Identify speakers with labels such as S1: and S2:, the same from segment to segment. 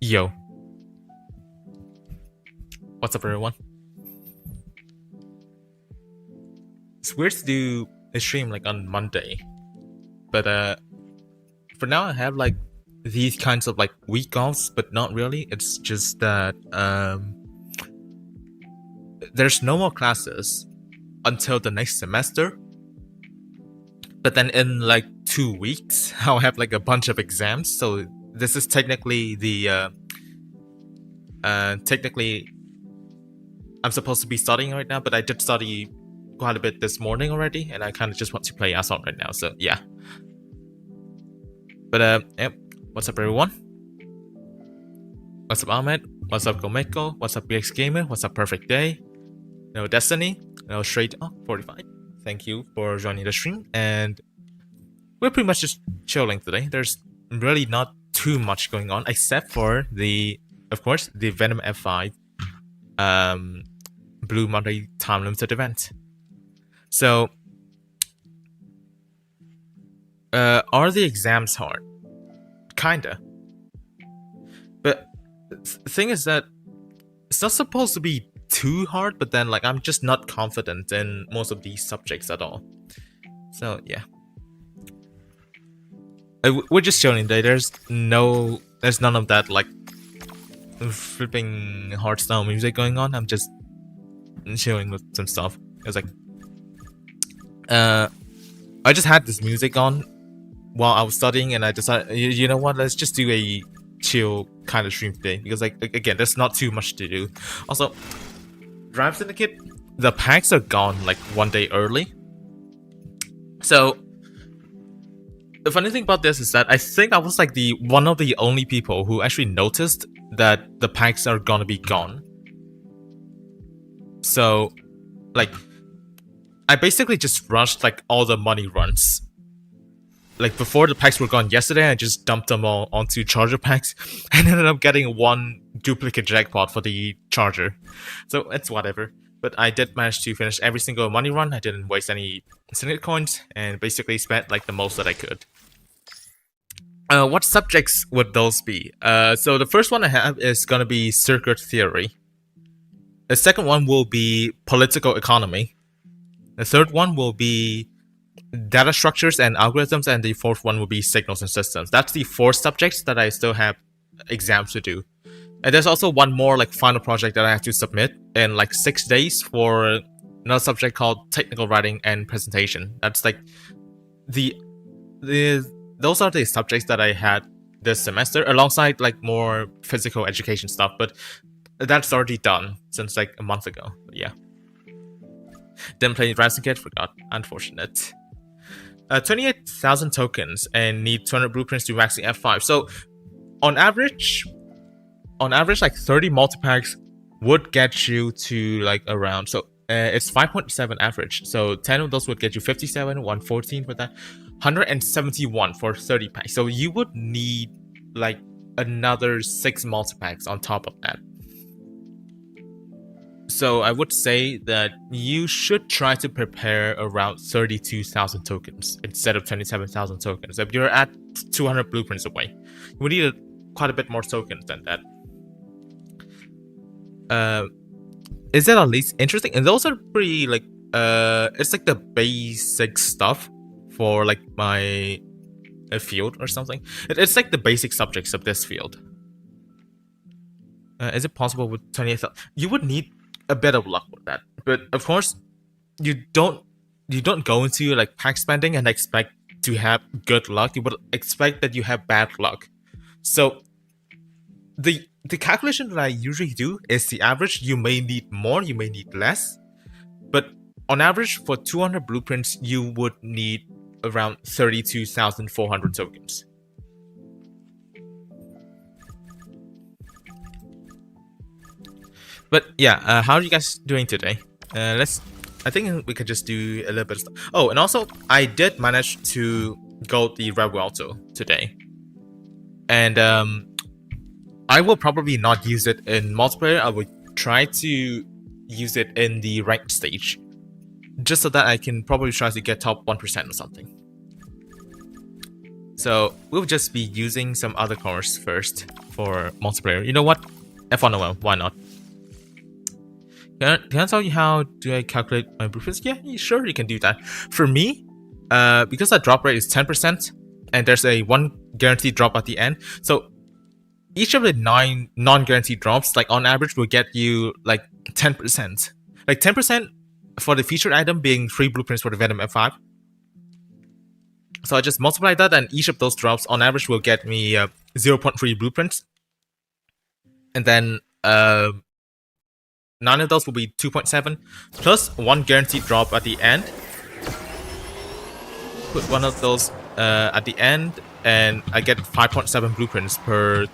S1: Yo. What's up, everyone? It's weird to do a stream like on Monday, but for now I have like these kinds of like week offs, but not really. It's just that there's no more classes until the next semester. But then in like 2 weeks, I'll have like a bunch of exams. So this is technically the technically I'm supposed to be studying right now, but I did study quite a bit this morning already, and I kind of just want to play Asphalt right now. So yeah. But yep. What's up, everyone? What's up, Ahmed? What's up, Gomeko? What's up, BX Gamer? What's up, Perfect Day? No Destiny? No Straight 45. Thank you for joining the stream, and we're pretty much just chilling today. There's really not too much going on, except for of course, the Venom F5 Blue Monday time limited event. So, are the exams hard? Kinda. But the thing is that it's not supposed to be too hard, but then like I'm just not confident in most of these subjects at all. So yeah. We're just chilling today. There's none of that like flipping hardstyle music going on. I'm just chilling with some stuff. It was like I just had this music on while I was studying, and I decided, you know what, let's just do a chill kind of stream today, because like again, there's not too much to do. Also, Drive Syndicate, the packs are gone like 1 day early. So the funny thing about this is that I think I was like one of the only people who actually noticed that the packs are gonna be gone. So like I basically just rushed like all the money runs. Like before the packs were gone yesterday, I just dumped them all onto charger packs and ended up getting one duplicate jackpot for the charger. So it's whatever. But I did manage to finish every single money run. I didn't waste any syndicate coins and basically spent like the most that I could. What subjects would those be? So the first one I have is gonna be circuit theory. The second one will be political economy. The third one will be data structures and algorithms, and the fourth one will be signals and systems. That's the 4 subjects that I still have exams to do. And there's also one more like final project that I have to submit in like 6 days for another subject called technical writing and presentation. That's like those are the subjects that I had this semester, alongside like more physical education stuff, but that's already done since like a month ago. But yeah. Didn't play Drive Syndicate, forgot. Unfortunate. 28,000 tokens and need 200 blueprints to max the F5. So on average like 30 multipacks would get you to like around, so it's 5.7 average. So 10 of those would get you 57, 114 for that, 171 for 30 packs. So you would need like another 6 multipacks on top of that. So I would say that you should try to prepare around 32,000 tokens instead of 27,000 tokens. If you're at 200 blueprints away, you would need quite a bit more tokens than that. Is that at least interesting? And those are pretty like it's like the basic stuff for like my field or something. It's like the basic subjects of this field. Is it possible with 28,000? You would need a bit of luck with that, but of course you don't go into like pack spending and expect to have good luck. You would expect that you have bad luck. So the calculation that I usually do is the average. You may need more, you may need less, but on average for 200 blueprints you would need around 32,400 tokens. But yeah, how are you guys doing today? I think we could just do a little bit of stuff. Oh, and also, I did manage to go the Red Welto today. And I will probably not use it in multiplayer. I will try to use it in the ranked stage, just so that I can probably try to get top 1% or something. So we'll just be using some other cars first for multiplayer. You know what? F101, why not? Can I tell you how do I calculate my blueprints? Yeah, sure, you can do that. For me, because that drop rate is 10%, and there's a 1 guaranteed drop at the end, so each of the 9 non-guaranteed drops, like on average, will get you like 10%. Like 10% for the featured item being 3 blueprints for the Venom F5. So I just multiply that, and each of those drops on average will get me 0.3 blueprints. And then 9 of those will be 2.7 plus 1 guaranteed drop at the end. Put one of those at the end, and I get 5.7 blueprints per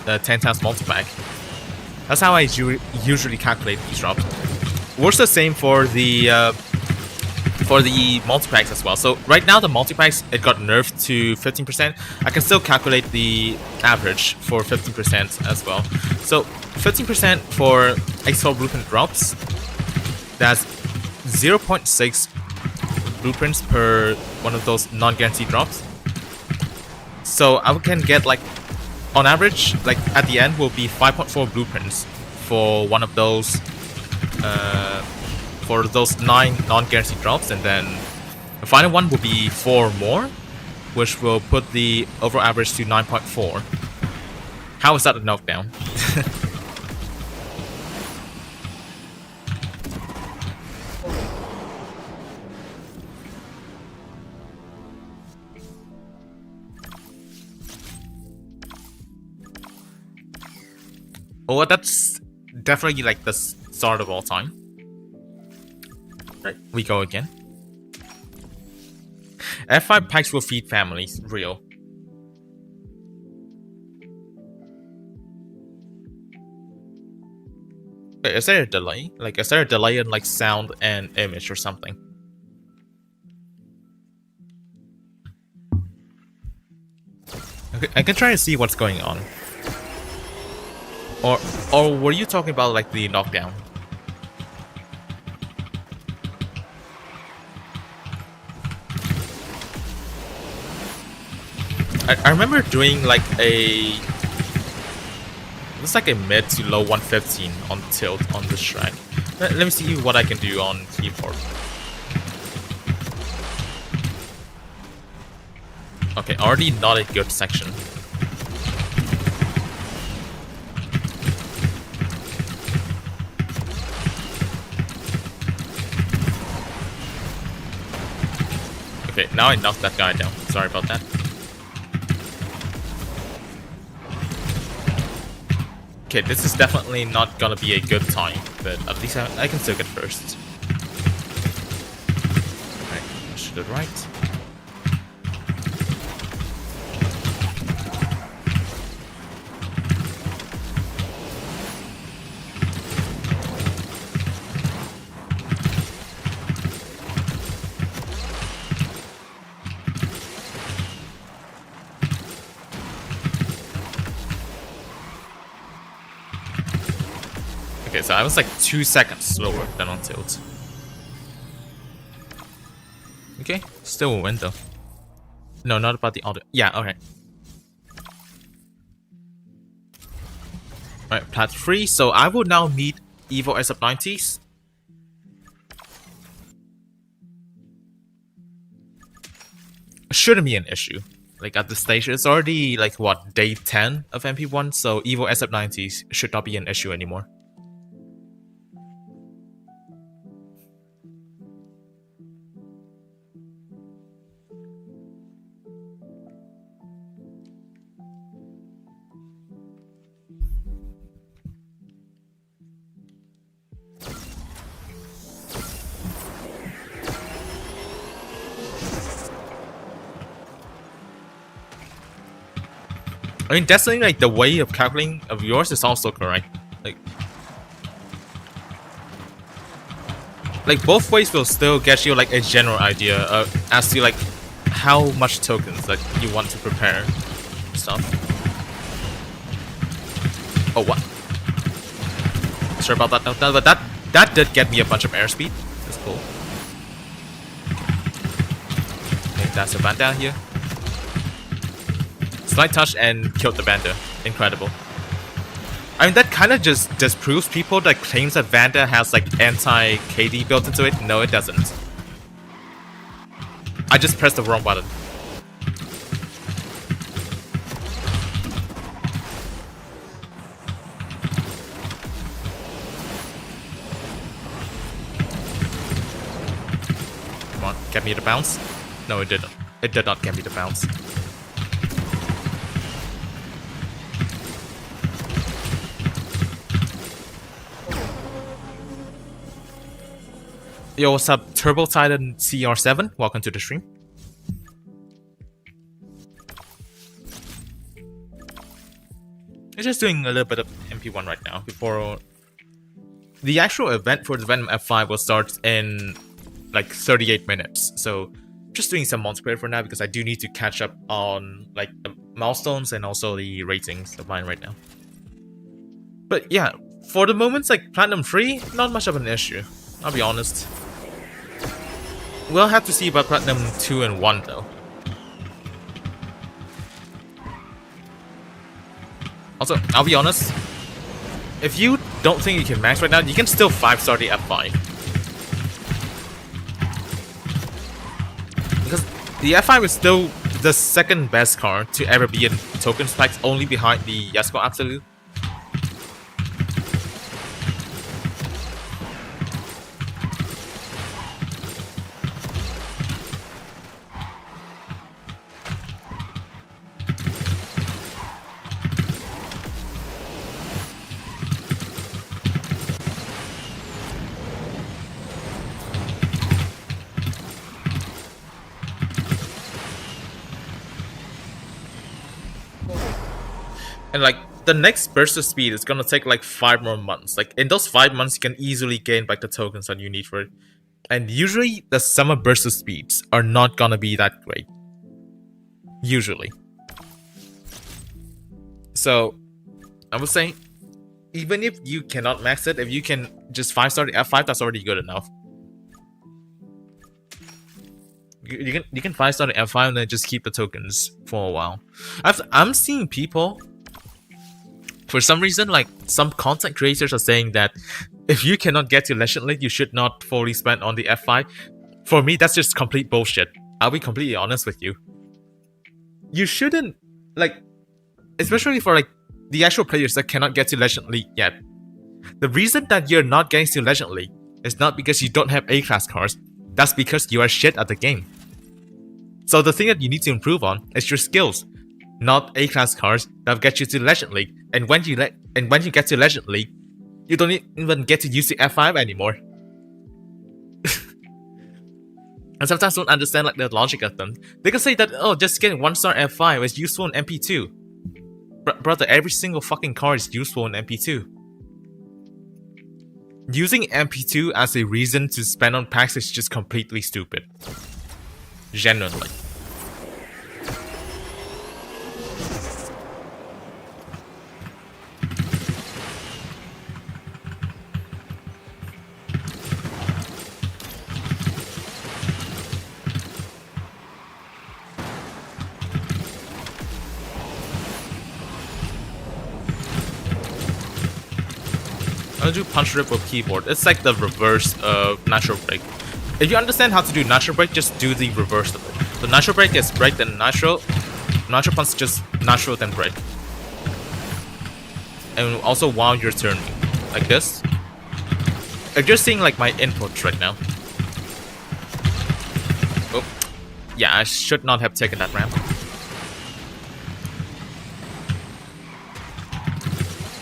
S1: 10 times multipack. That's how I usually calculate these drops. Works the same for the multipacks as well. So right now the multipacks, it got nerfed to 15%. I can still calculate the average for 15% as well. So 15% for Asphalt blueprint drops, that's 0.6 blueprints per one of those non-guaranteed drops. So I can get like, on average, like at the end will be 5.4 blueprints for one of those for those 9 non-guaranteed drops, and then the final one will be 4 more, which will put the overall average to 9.4. How is that a knockdown? Oh, that's definitely like the start of all time. Right, we go again. F5 packs will feed families. Real. Wait, is there a delay? Like, is there a delay in like sound and image or something? Okay, I can try to see what's going on. Or were you talking about like the knockdown? I remember doing like a, looks like a mid to low 115 on tilt on this track. Let me see what I can do on keyboard. Okay, already not a good section. Okay, now I knocked that guy down. Sorry about that. Okay, this is definitely not gonna be a good time, but at least I can still get first. Alright, push to the right. Okay, so I was like 2 seconds slower than on tilt. Okay, still a win though. No, not about the audio. Yeah, okay. Alright, plat 3. So I will now meet Evo SF90s. Shouldn't be an issue. Like at this stage, it's already like what, day 10 of MP1, so Evo SF90s should not be an issue anymore. I mean, definitely, like, the way of calculating of yours is also correct. Like both ways will still get you, like, a general idea as to, like, how much tokens that you want to prepare stuff. Oh, what? Sorry about that. No, but that did get me a bunch of airspeed. That's cool. Okay, that's a van down here. Light Touch and killed the Vanda. Incredible. I mean, that kind of just disproves people that claims that Vanda has like anti-KD built into it. No, it doesn't. I just pressed the wrong button. Come on, get me the bounce. No, it didn't. It did not get me the bounce. Yo, what's up, Turbo Titan CR7? Welcome to the stream. I'm just doing a little bit of MP1 right now before the actual event for the Venom F5 will start in like 38 minutes. So just doing some multiplayer for now because I do need to catch up on like the milestones and also the ratings of mine right now. But yeah, for the moments like Platinum 3, not much of an issue. I'll be honest. We'll have to see about Platinum 2 and 1 though. Also, I'll be honest, if you don't think you can max right now, you can still 5-star the F5. Because the F5 is still the second best card to ever be in token specs, only behind the Yasuo Absolute. And like the next burst of speed is gonna take like 5 more months. Like in those 5 months, you can easily gain back the tokens that you need for it. And usually the summer burst of speeds are not gonna be that great. Usually. So I would say, even if you cannot max it, if you can just 5-star the F5, that's already good enough. You can 5-star the F5 and then just keep the tokens for a while. I'm seeing people. For some reason, like, some content creators are saying that if you cannot get to Legend League, you should not fully spend on the F5. For me, that's just complete bullshit. I'll be completely honest with you. You shouldn't, like, especially for, like, the actual players that cannot get to Legend League yet. The reason that you're not getting to Legend League is not because you don't have A-class cards. That's because you are shit at the game. So the thing that you need to improve on is your skills. Not A-class cards that get you to Legend League. And when you get to Legend League, you don't even get to use the F5 anymore. And sometimes I don't understand like the logic of them. They can say that, oh, just getting 1-star F5 is useful in MP2. Brother, every single fucking card is useful in MP2. Using MP2 as a reason to spend on packs is just completely stupid. Genuinely. I'll do punch rip with keyboard. It's like the reverse of natural break. If you understand how to do natural break, just do the reverse of it. The natural break is break then natural. Natural punch is just natural then break. And also while you're turning, like this. If you're seeing like my inputs right now. Oh, yeah, I should not have taken that ramp.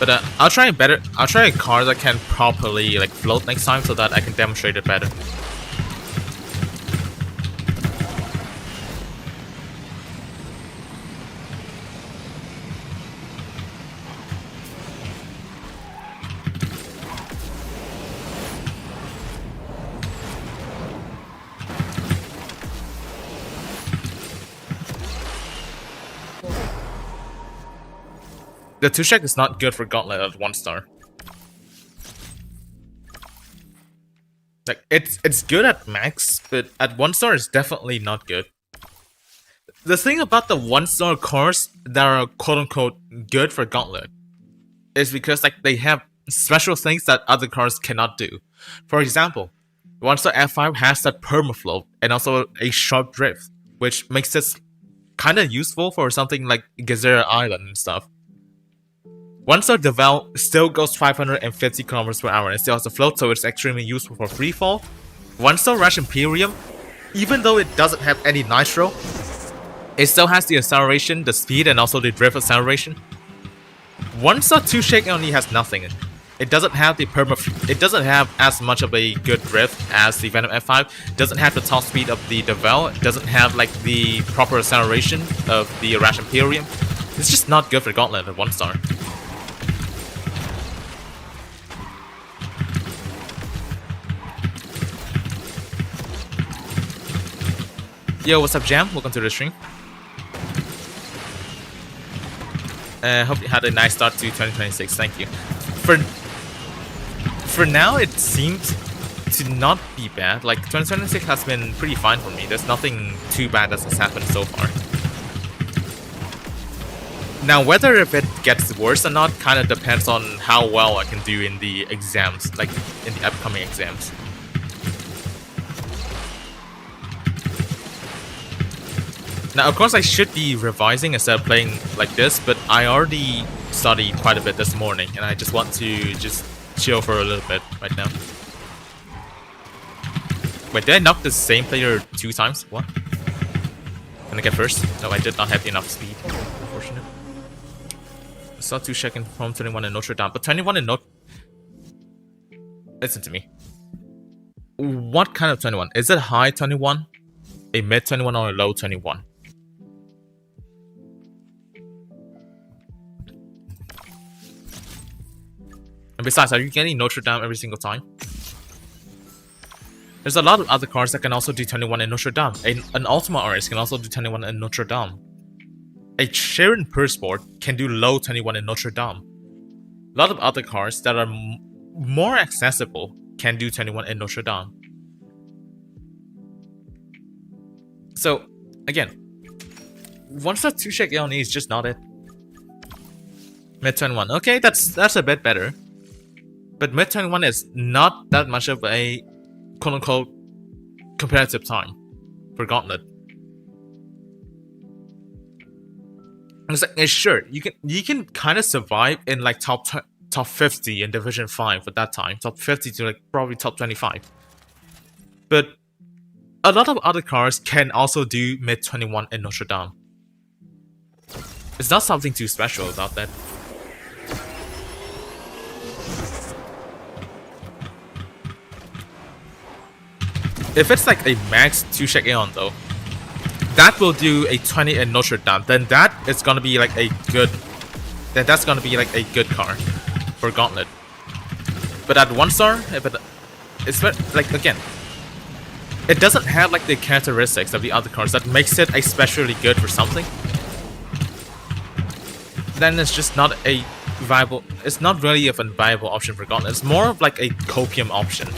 S1: But I'll try a card that can properly like float next time so that I can demonstrate it better. The 2-shack is not good for Gauntlet at 1-star. Like it's good at max, but at 1-star it's definitely not good. the thing about the 1-star cars that are quote-unquote good for Gauntlet is because like they have special things that other cars cannot do. For example, 1-star F5 has that permafloat and also a sharp drift, which makes it kind of useful for something like Gazera Island and stuff. 1-star Devel still goes 550 km per hour and still has a float, so it's extremely useful for freefall. 1-star Rash Imperium, even though it doesn't have any nitro, it still has the acceleration, the speed, and also the drift acceleration. 1-star 2-Shake only has nothing. It doesn't have the it doesn't have as much of a good drift as the Venom F5. It doesn't have the top speed of the Devel. It doesn't have like the proper acceleration of the Rash Imperium. It's just not good for Gauntlet at 1-star. Yo, what's up, Jam? Welcome to the stream. Hope you had a nice start to 2026. Thank you. For now, it seems to not be bad. Like 2026 has been pretty fine for me. There's nothing too bad that has happened so far. Now, whether if it gets worse or not kind of depends on how well I can do in the exams, like in the upcoming exams. Now, of course, I should be revising instead of playing like this, but I already studied quite a bit this morning, and I just want to just chill for a little bit right now. Wait, did I knock the same player 2 times? What? Can I get first? No, I did not have enough speed. Unfortunate. I saw 2-Shake in Home 21 in Notre Dame, but 21 in Notre... Listen to me. What kind of 21? Is it high 21? A mid 21 or a low 21? And besides, are you getting Notre Dame every single time? There's a lot of other cars that can also do 21 in Notre Dame. An Ultima RS can also do 21 in Notre Dame. A Sharon Persport can do low 21 in Notre Dame. A lot of other cars that are more accessible can do 21 in Notre Dame. So, again, 1-star 2-Shake LE is just not it. Mid 21. Okay, that's a bit better. But mid 21 is not that much of a quote-unquote competitive time for Gauntlet. It's like, sure, you can kind of survive in like top 50 in Division 5 at that time. Top 50 to like probably top 25. But a lot of other cars can also do mid 21 in Notre Dame. It's not something too special about that. If it's like a max 2-Shake Aeon though, that will do a 20 in Notre Dame, then that is gonna be like a good... Then that's gonna be like a good car for Gauntlet. But at 1-star, if it's like, again, it doesn't have like the characteristics of the other cars that makes it especially good for something. Then it's just not a viable... It's not really a viable option for Gauntlet. It's more of like a copium option.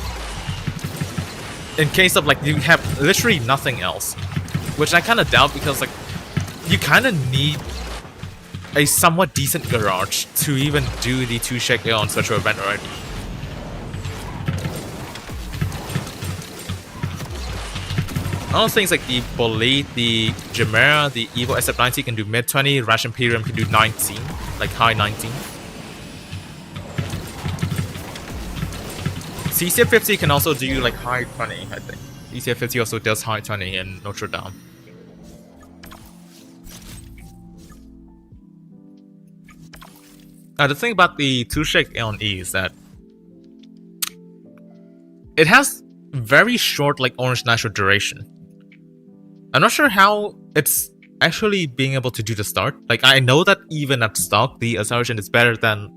S1: In case of like you have literally nothing else, which I kind of doubt because like you kind of need a somewhat decent garage to even do the 2-Shake on such an event already. All things like the Bolide, the Chimera, the Evo SF90 can do mid 20, Rash Imperium can do 19, like high 19. CCF50 can also do like high 20, I think. CCF50 also does high 20 in Notre Dame. Now the thing about the 2-Shake LE is that it has very short like orange nitro duration. I'm not sure how it's actually being able to do the start. Like I know that even at stock the acceleration is better than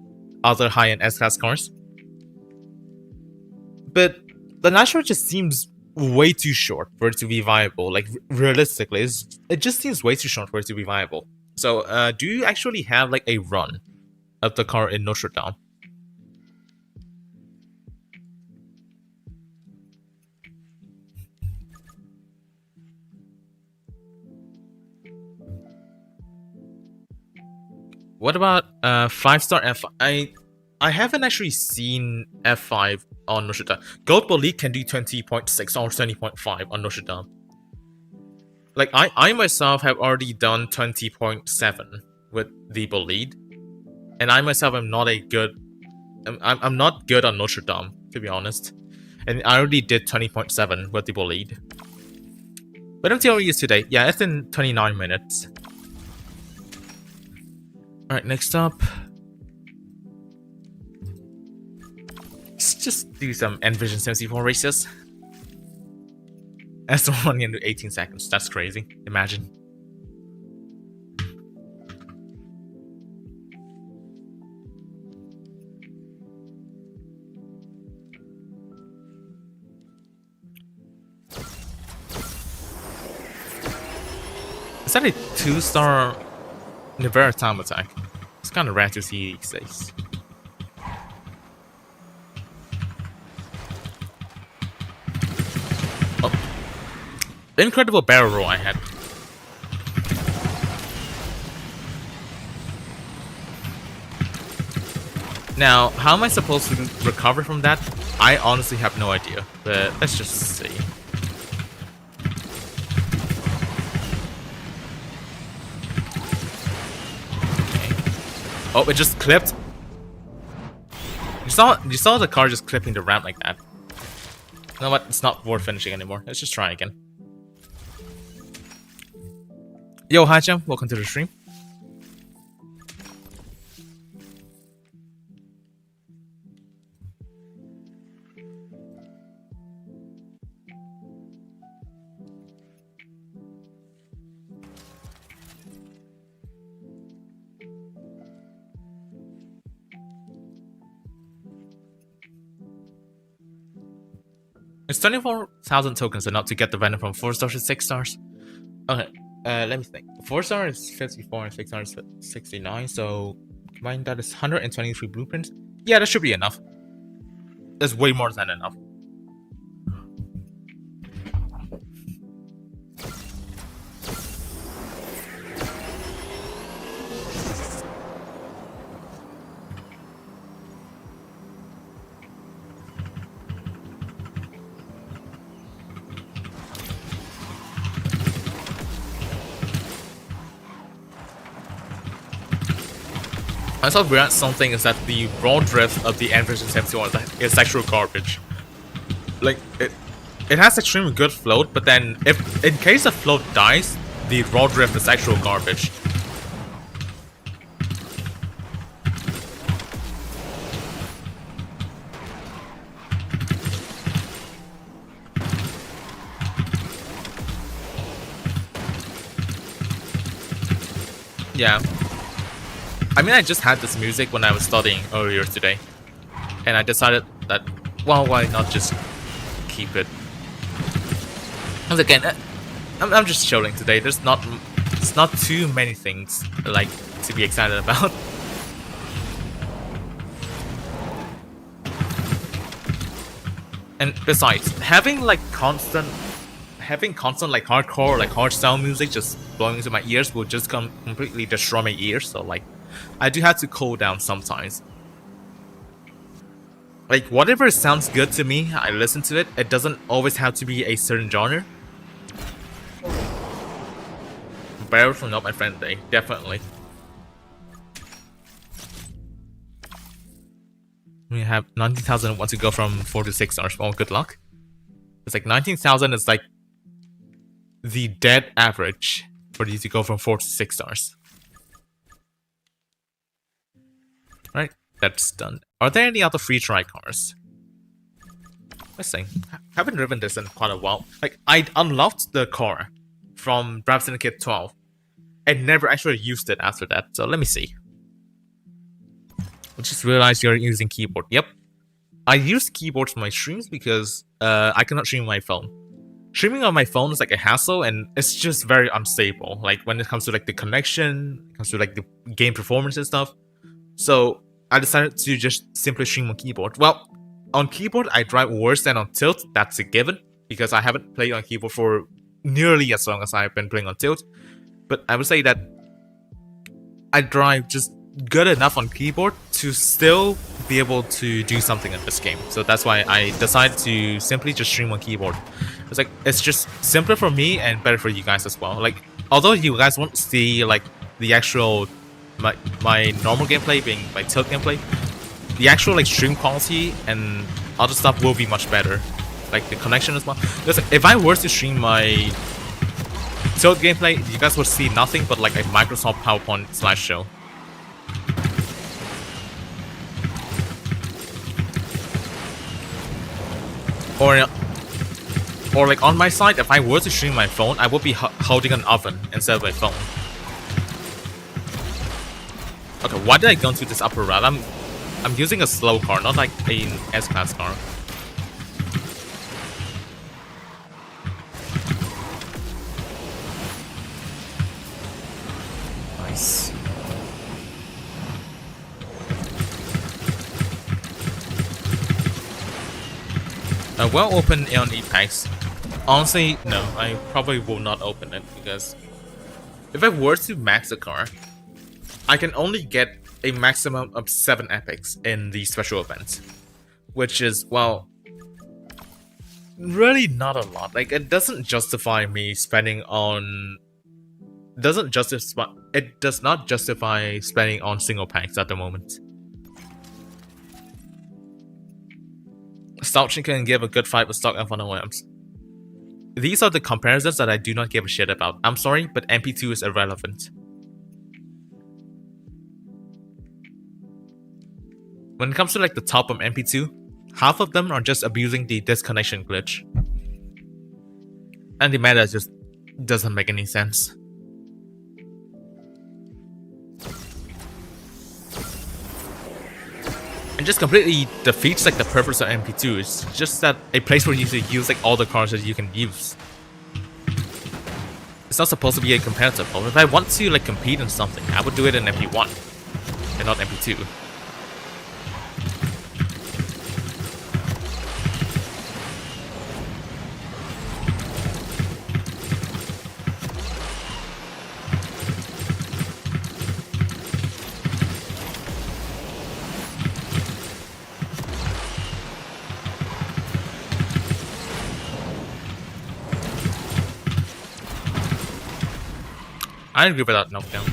S1: other high-end S-Class cars. But the nitro just seems way too short for it to be viable. Like realistically, it just seems way too short for it to be viable. So, do you actually have like a run of the car in Notre Dame? What about 5-star F5? I haven't actually seen F5 on Notre Dame. Gold Bolide can do 20.6 or 20.5 on Notre Dame. Like I myself have already done 20.7 with the Bolide, and I myself am not a good. I'm not good on Notre Dame, to be honest, and I already did 20.7 with the Bolide. But MTLE is today. Yeah, it's in 29 minutes. All right, next up. Let's just do some Envision 74 races. That's the one into 18 seconds. That's crazy. Imagine. Is that a 2-star Nivera time attack? It's kind of rare to see these days. Oh. Incredible barrel roll I had. Now, how am I supposed to recover from that? I honestly have no idea, but let's just see. Oh, it just clipped. You saw the car just clipping the ramp like that. You know what? It's not worth finishing anymore. Let's just try again. Yo, hi Jim. Welcome to the stream. It's 24,000 tokens enough to get the Venom from 4 stars to 6 stars. Okay, let me think. 4 stars is 54 and 6 stars is 69, so combined that is 123 blueprints. Yeah, that should be enough. That's way more than enough. I thought we had something is that the raw drift of the Envision 71 is actual garbage. Like it has extremely good float, but then if in case the float dies, the raw drift is actual garbage. Yeah. I mean, I just had this music when I was studying earlier today, and I decided that, well, why not just keep it? Once again, I'm just chilling today. It's not too many things like to be excited about. And besides, having constant like hardcore, like hard sound music just blowing into my ears will just completely destroy my ears. So like, I do have to cool down sometimes. Like, whatever sounds good to me, I listen to it. It doesn't always have to be a certain genre. Barrels from Not My Friend Day, definitely. We have 19,000 want to go from 4 to 6 stars. Well, good luck. It's like 19,000 is like the dead average for you to go from 4 to 6 stars. Right, that's done. Are there any other free try cars? Let's see. I haven't driven this in quite a while. Like, I unlocked the car from Drive Syndicate 12 and never actually used it after that. So let me see. I just realized you're using keyboard. Yep. I use keyboards for my streams because I cannot stream on my phone. Streaming on my phone is like a hassle and it's just very unstable. Like when it comes to like the connection, it comes to like the game performance and stuff. So I decided to just simply stream on keyboard. Well, on keyboard I drive worse than on tilt. That's a given because I haven't played on keyboard for nearly as long as I've been playing on tilt. But I would say that I drive just good enough on keyboard to still be able to do something in this game. So that's why I decided to simply just stream on keyboard. It's like, it's just simpler for me and better for you guys as well. Like, although you guys won't see like the actual my normal gameplay being my tilt gameplay, the actual like stream quality and other stuff will be much better. Like the connection as well. Because if I were to stream my tilt gameplay, you guys would see nothing but like a Microsoft PowerPoint slideshow. Or like on my side, if I were to stream my phone, I would be holding an oven instead of my phone. Okay, why did I go into this upper route? I'm using a slow car, not like an S-Class car. Nice. Well, open Aeon E-Packs. Honestly, no, I probably will not open it because if I were to max a car, I can only get a maximum of 7 epics in the special events, which is, well, really not a lot. Like, it doesn't justify me spending on... It does not justify spending on single packs at the moment. Stalchin can give a good fight with stock F1OMs. These are the comparisons that I do not give a shit about. I'm sorry, but MP2 is irrelevant. When it comes to like the top of MP2, half of them are just abusing the disconnection glitch. And the meta just doesn't make any sense. It just completely defeats like the purpose of MP2. It's just that a place where you should use like all the cards that you can use. It's not supposed to be a competitive problem. If I want to like compete in something, I would do it in MP1 and not MP2. I agree with that knockdown.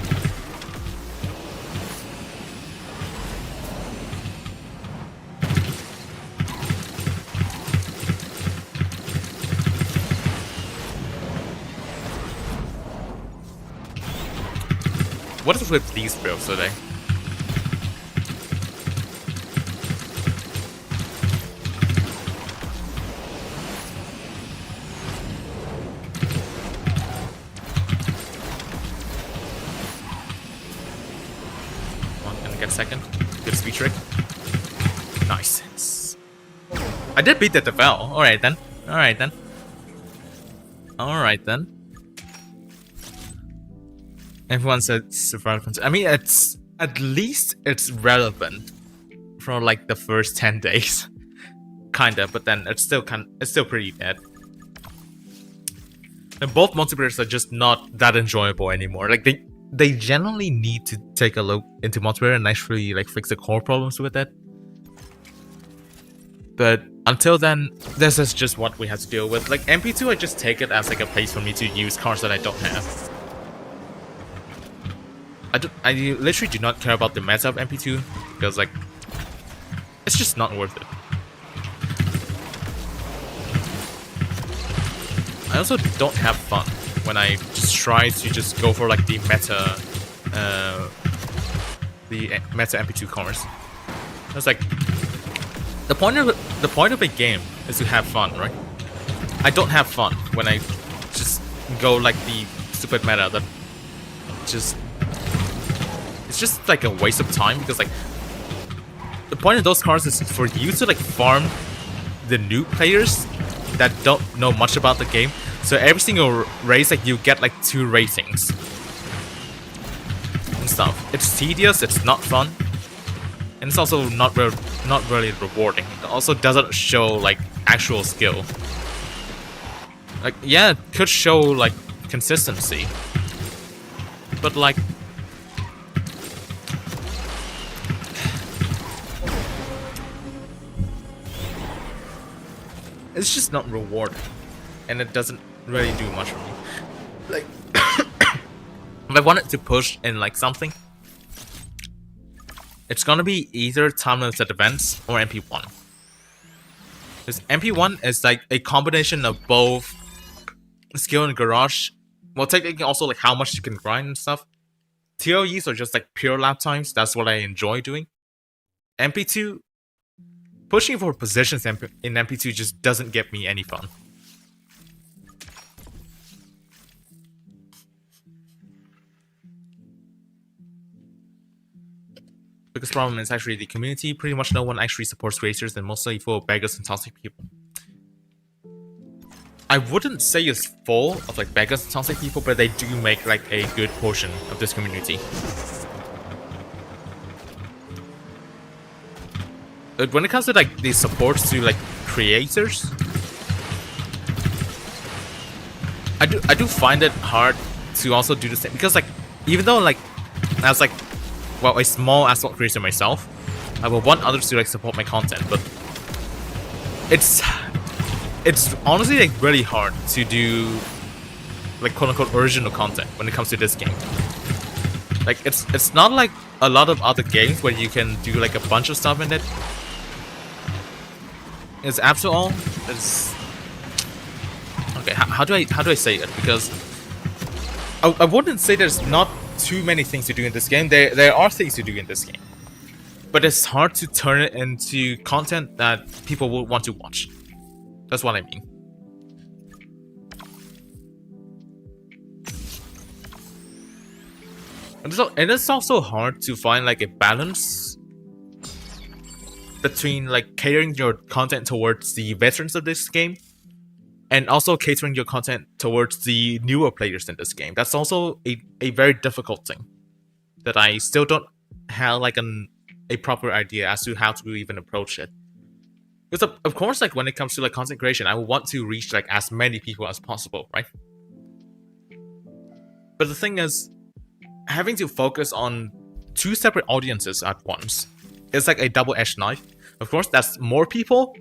S1: What is with these builds today? Second. Good speed trick. Nice. I did beat the Devel. Alright then. Alright then. Alright then. Everyone said it's relevant. I mean, it's at least it's relevant for like the first 10 days. Kinda, but then it's still pretty dead. And both multiplayers are just not that enjoyable anymore. Like they generally need to take a look into multiplayer and actually like fix the core problems with it. But until then, this is just what we have to deal with. Like MP2, I just take it as like a place for me to use cards that I don't have. I literally do not care about the meta of MP2 because like it's just not worth it. I also don't have fun when I just try to just go for like the meta MP2 cards. It's like the point of a game is to have fun, right? I don't have fun when I just go like the stupid meta that just it's just like a waste of time because like the point of those cards is for you to like farm the new players that don't know much about the game. So every single race, like you get like 2 ratings and stuff. It's tedious, it's not fun, and it's also not really rewarding. It also doesn't show like actual skill. Like yeah, it could show like consistency, but like it's just not rewarding, and it doesn't really do much for me. Like, if I wanted to push in like something, it's gonna be either time limited events or MP1. Because MP1 is like a combination of both skill and garage. Well, technically also like how much you can grind and stuff. TLEs are just like pure lap times. That's what I enjoy doing. MP2, pushing for positions in MP2 just doesn't get me any fun. Biggest problem is actually the community. Pretty much no one actually supports racers, and mostly for beggars and toxic people. I wouldn't say it's full of like beggars and toxic people, but they do make like a good portion of this community. But when it comes to like the supports to like creators, I do find it hard to also do the same, because like even though like as like, well, a small Asphalt creator myself, I will want others to like support my content, but it's honestly like really hard to do like quote unquote original content when it comes to this game. Like it's not like a lot of other games where you can do like a bunch of stuff in it. It's after all, it's okay. How do I say it? Because I wouldn't say there's not too many things to do in this game. There are things to do in this game, but it's hard to turn it into content that people will want to watch. That's what I mean. And it's also hard to find like a balance between like catering your content towards the veterans of this game and also catering your content towards the newer players in this game. That's also a very difficult thing that I still don't have like a proper idea as to how to even approach it. Because of course, like when it comes to like content creation, I would want to reach like as many people as possible, right? But the thing is, having to focus on two separate audiences at once is like a double-edged knife. Of course, that's more people,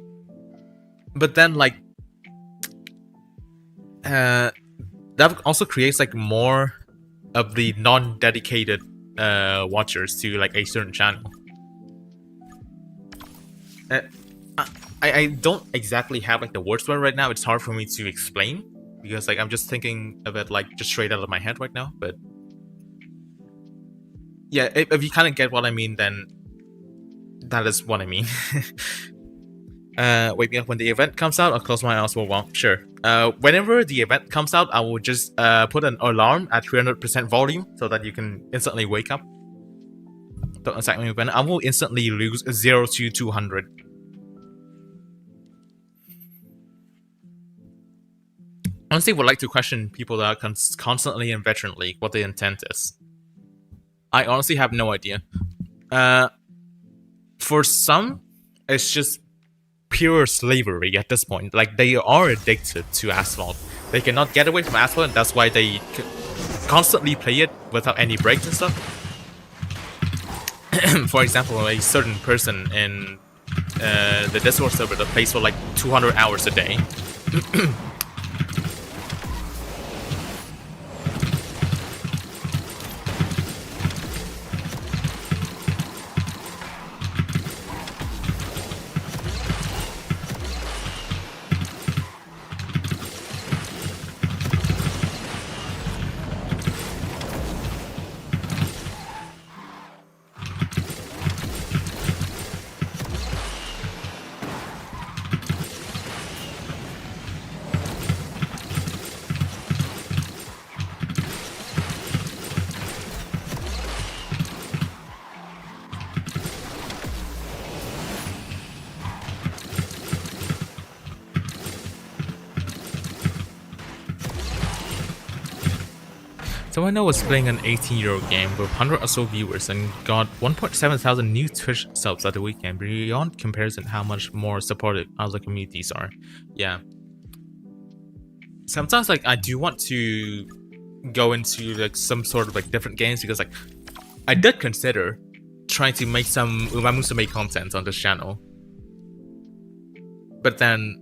S1: but then like that also creates like more of the non-dedicated watchers to like a certain channel. I don't exactly have like the words for it right now. It's hard for me to explain because like I'm just thinking of it like just straight out of my head right now. But yeah, if you kind of get what I mean, then that is what I mean. Wake me up when the event comes out. I'll close my eyes for a while. Sure. Whenever the event comes out, I will just put an alarm at 300% volume so that you can instantly wake up. Don't attack me when I will instantly lose 0 to 200. Honestly, would like to question people that are constantly in Veteran League what the intent is. I honestly have no idea. For some, it's just pure slavery at this point. Like, they are addicted to Asphalt. They cannot get away from Asphalt, and that's why they constantly play it without any breaks and stuff. For example, a certain person in the Discord server that plays for like 200 hours a day. So I know was playing an 18-year-old game with 100 or so viewers and got 1.7 thousand new Twitch subs at the weekend. Beyond comparison, how much more supportive other communities are. Yeah. Sometimes like I do want to go into like some sort of like different games because like I did consider trying to make some Uma Musume content on this channel. But then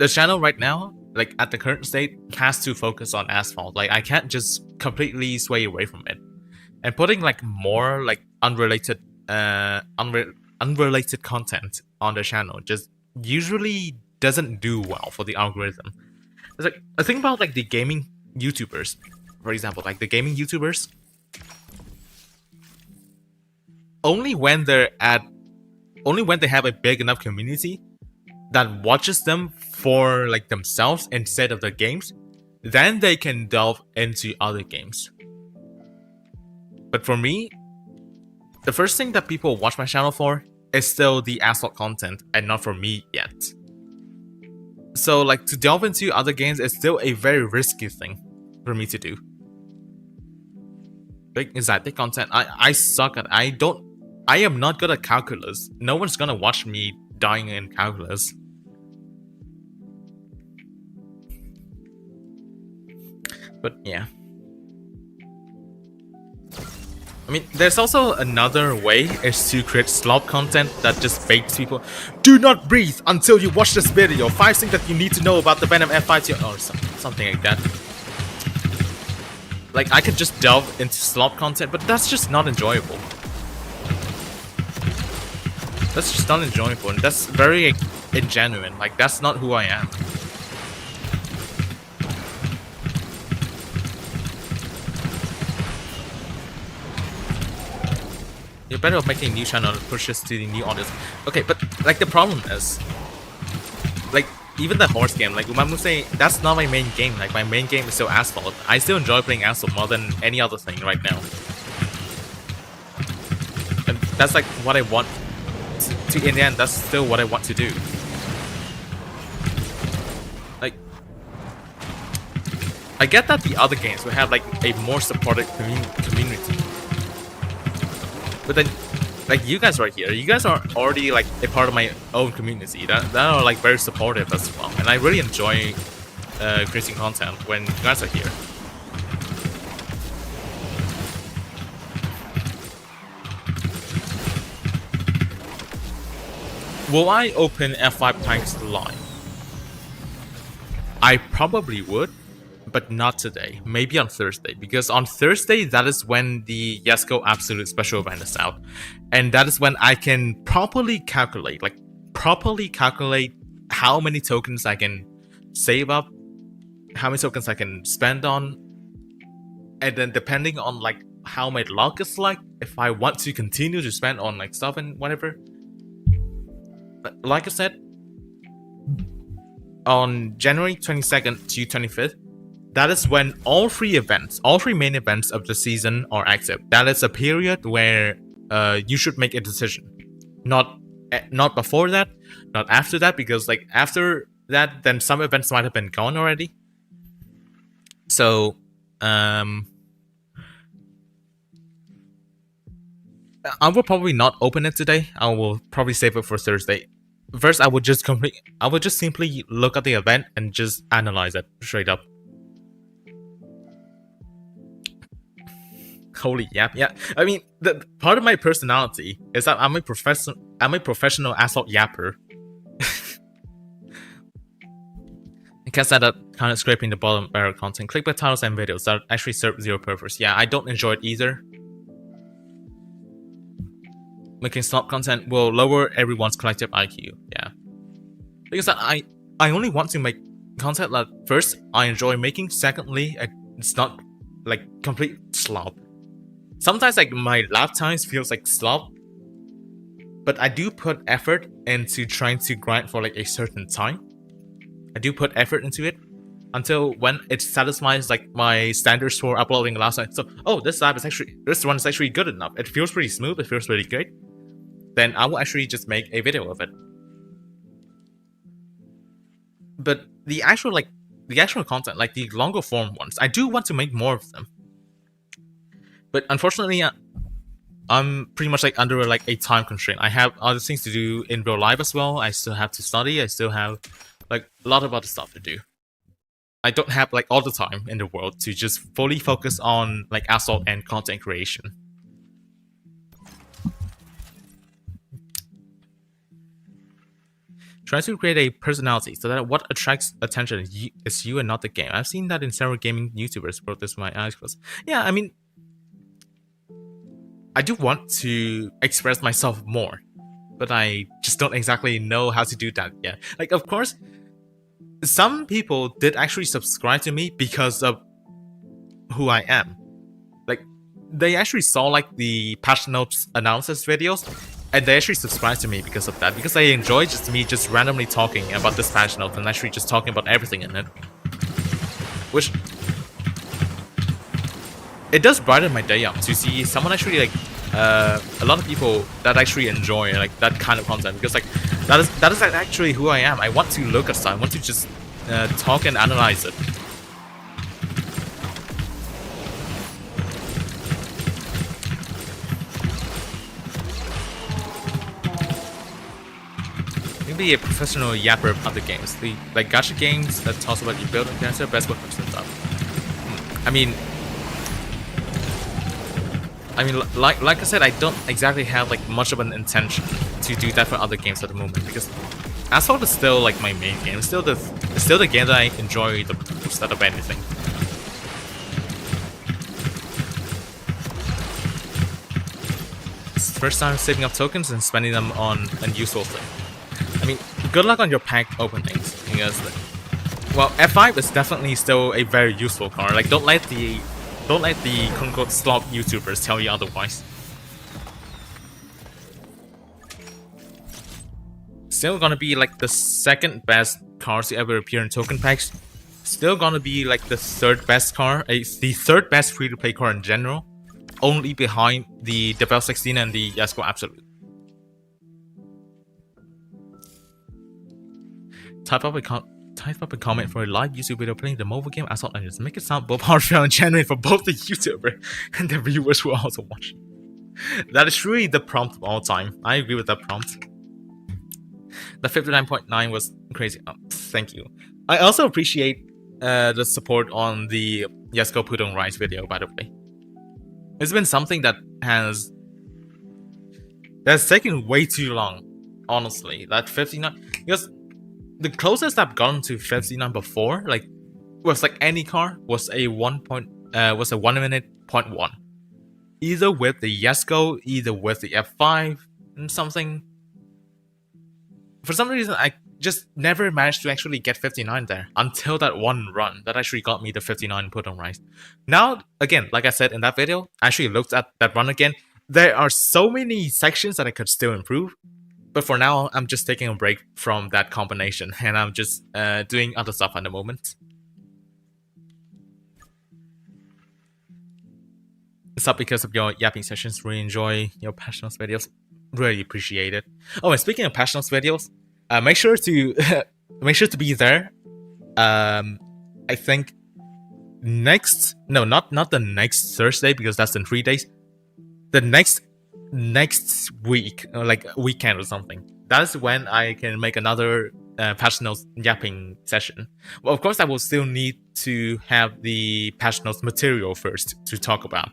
S1: the channel right now, like at the current state, has to focus on Asphalt. Like I can't just completely sway away from it. And putting like more like unrelated content on the channel just usually doesn't do well for the algorithm. It's like I think about like the gaming YouTubers, for example, like the gaming YouTubers. Only when they have a big enough community that watches them for like themselves instead of the games, then they can delve into other games. But for me, the first thing that people watch my channel for is still the Asphalt content and not for me yet. So like to delve into other games is still a very risky thing for me to do. Big exotic content, I suck at. I am not good at calculus. No one's gonna watch me dying in calculus. But yeah. I mean, there's also another way, is to create slop content that just baits people. Do not breathe until you watch this video. 5 things that you need to know about the Venom F5 or something like that. Like, I could just delve into slop content, but that's just not enjoyable. That's just not enjoyable, and that's very ingenuine. Like, that's not who I am. You're better off making a new channel that pushes to the new audience. Okay, but like the problem is, like even the horse game, like Umamu say, that's not my main game. Like my main game is still Asphalt. I still enjoy playing Asphalt more than any other thing right now. And that's like what I want to in the end, that's still what I want to do. Like, I get that the other games will have like a more supportive community. But then, like you guys right here, you guys are already like a part of my own community that are like very supportive as well, and I really enjoy creating content when you guys are here. Will I open F5 packs live? I probably would, but not today. Maybe on Thursday, because on Thursday that is when the U.U.F.O Absolute Special event is out, and that is when I can properly calculate how many tokens I can save up, how many tokens I can spend on, and then depending on like how my luck is like, if I want to continue to spend on like stuff and whatever. But like I said, on January 22nd to 25th, that is when all three main events of the season are active. That is a period where you should make a decision. Not before that, not after that, because like after that, then some events might have been gone already. So, I will probably not open it today. I will probably save it for Thursday. First, I would just simply look at the event and just analyze it straight up. Holy yap, yeah. I mean, the part of my personality is that I'm a professional Asphalt yapper. I guess that kind of scraping the bottom barrel content. Clickbait titles and videos that actually serve zero purpose. Yeah, I don't enjoy it either. Making slop content will lower everyone's collective IQ. Yeah, because I only want to make content that first I enjoy making. Secondly, it's not like complete slop. Sometimes like my lap times feels like slop, but I do put effort into trying to grind for like a certain time. I do put effort into it until when it satisfies like my standards for uploading last night. So, oh, this one is actually good enough. It feels pretty smooth. It feels really good. Then I will actually just make a video of it. But the actual content, like the longer form ones, I do want to make more of them. But unfortunately, I'm pretty much like under like a time constraint. I have other things to do in real life as well. I still have to study. I still have like a lot of other stuff to do. I don't have like all the time in the world to just fully focus on like Asphalt and content creation. Try to create a personality so that what attracts attention is you and not the game. I've seen that in several gaming YouTubers wrote this with my eyes closed. Yeah, I mean, I do want to express myself more, but I just don't exactly know how to do that yet. Like, of course, some people did actually subscribe to me because of who I am. Like, they actually saw like the patch notes analysis videos, and they actually subscribed to me because of that, because they enjoy me just randomly talking about this patch note and actually just talking about everything in it. Which, it does brighten my day up to see someone actually like, a lot of people that actually enjoy like that kind of content, because like that is actually who I am. I want to look at stuff, I want to just talk and analyze it. Be a professional yapper of other games, like gacha games that talks about you building character, best weapons and stuff. I mean, like I said, I don't exactly have like much of an intention to do that for other games at the moment, because Asphalt is still like my main game. It's still the game that I enjoy the most out of anything. It's the first time saving up tokens and spending them on a useful thing. I mean, good luck on your pack openings, because, well, F5 is definitely still a very useful card. Like, don't let the quote-unquote slop YouTubers tell you otherwise. Still gonna be like the second best card to ever appear in token packs. Still gonna be like the third best card, the third best free-to-play card in general, only behind the Devil 16 and the Yasuo Absolute. Type up a comment for a live YouTube video playing the mobile game Asphalt and just make it sound both heartfelt and genuine for both the YouTuber and the viewers who are also watching. That is truly the prompt of all time. I agree with that prompt. The 59.9 was crazy. Oh, thank you. I also appreciate the support on the Yasuo Pudong Rise video, by the way. It's been something that's taken way too long, honestly. That 59, because the closest I've gotten to 59 before, like, was like any car, was a 1 minute point 1. Either with the Yasuo, either with the F5 and something. For some reason, I just never managed to actually get 59 there until that one run that actually got me the 59 put on Rise. Now, again, like I said in that video, I actually looked at that run again. There are so many sections that I could still improve. But for now, I'm just taking a break from that combination, and I'm just doing other stuff at the moment. It's up because of your yapping sessions. Really enjoy your Passionals videos. Really appreciate it. Oh, and speaking of Passionals videos, make sure to be there. I think not the next Thursday, because that's in 3 days. The next week, or like a weekend or something. That's when I can make another Passionals yapping session. Well, of course, I will still need to have the Passionals material first to talk about.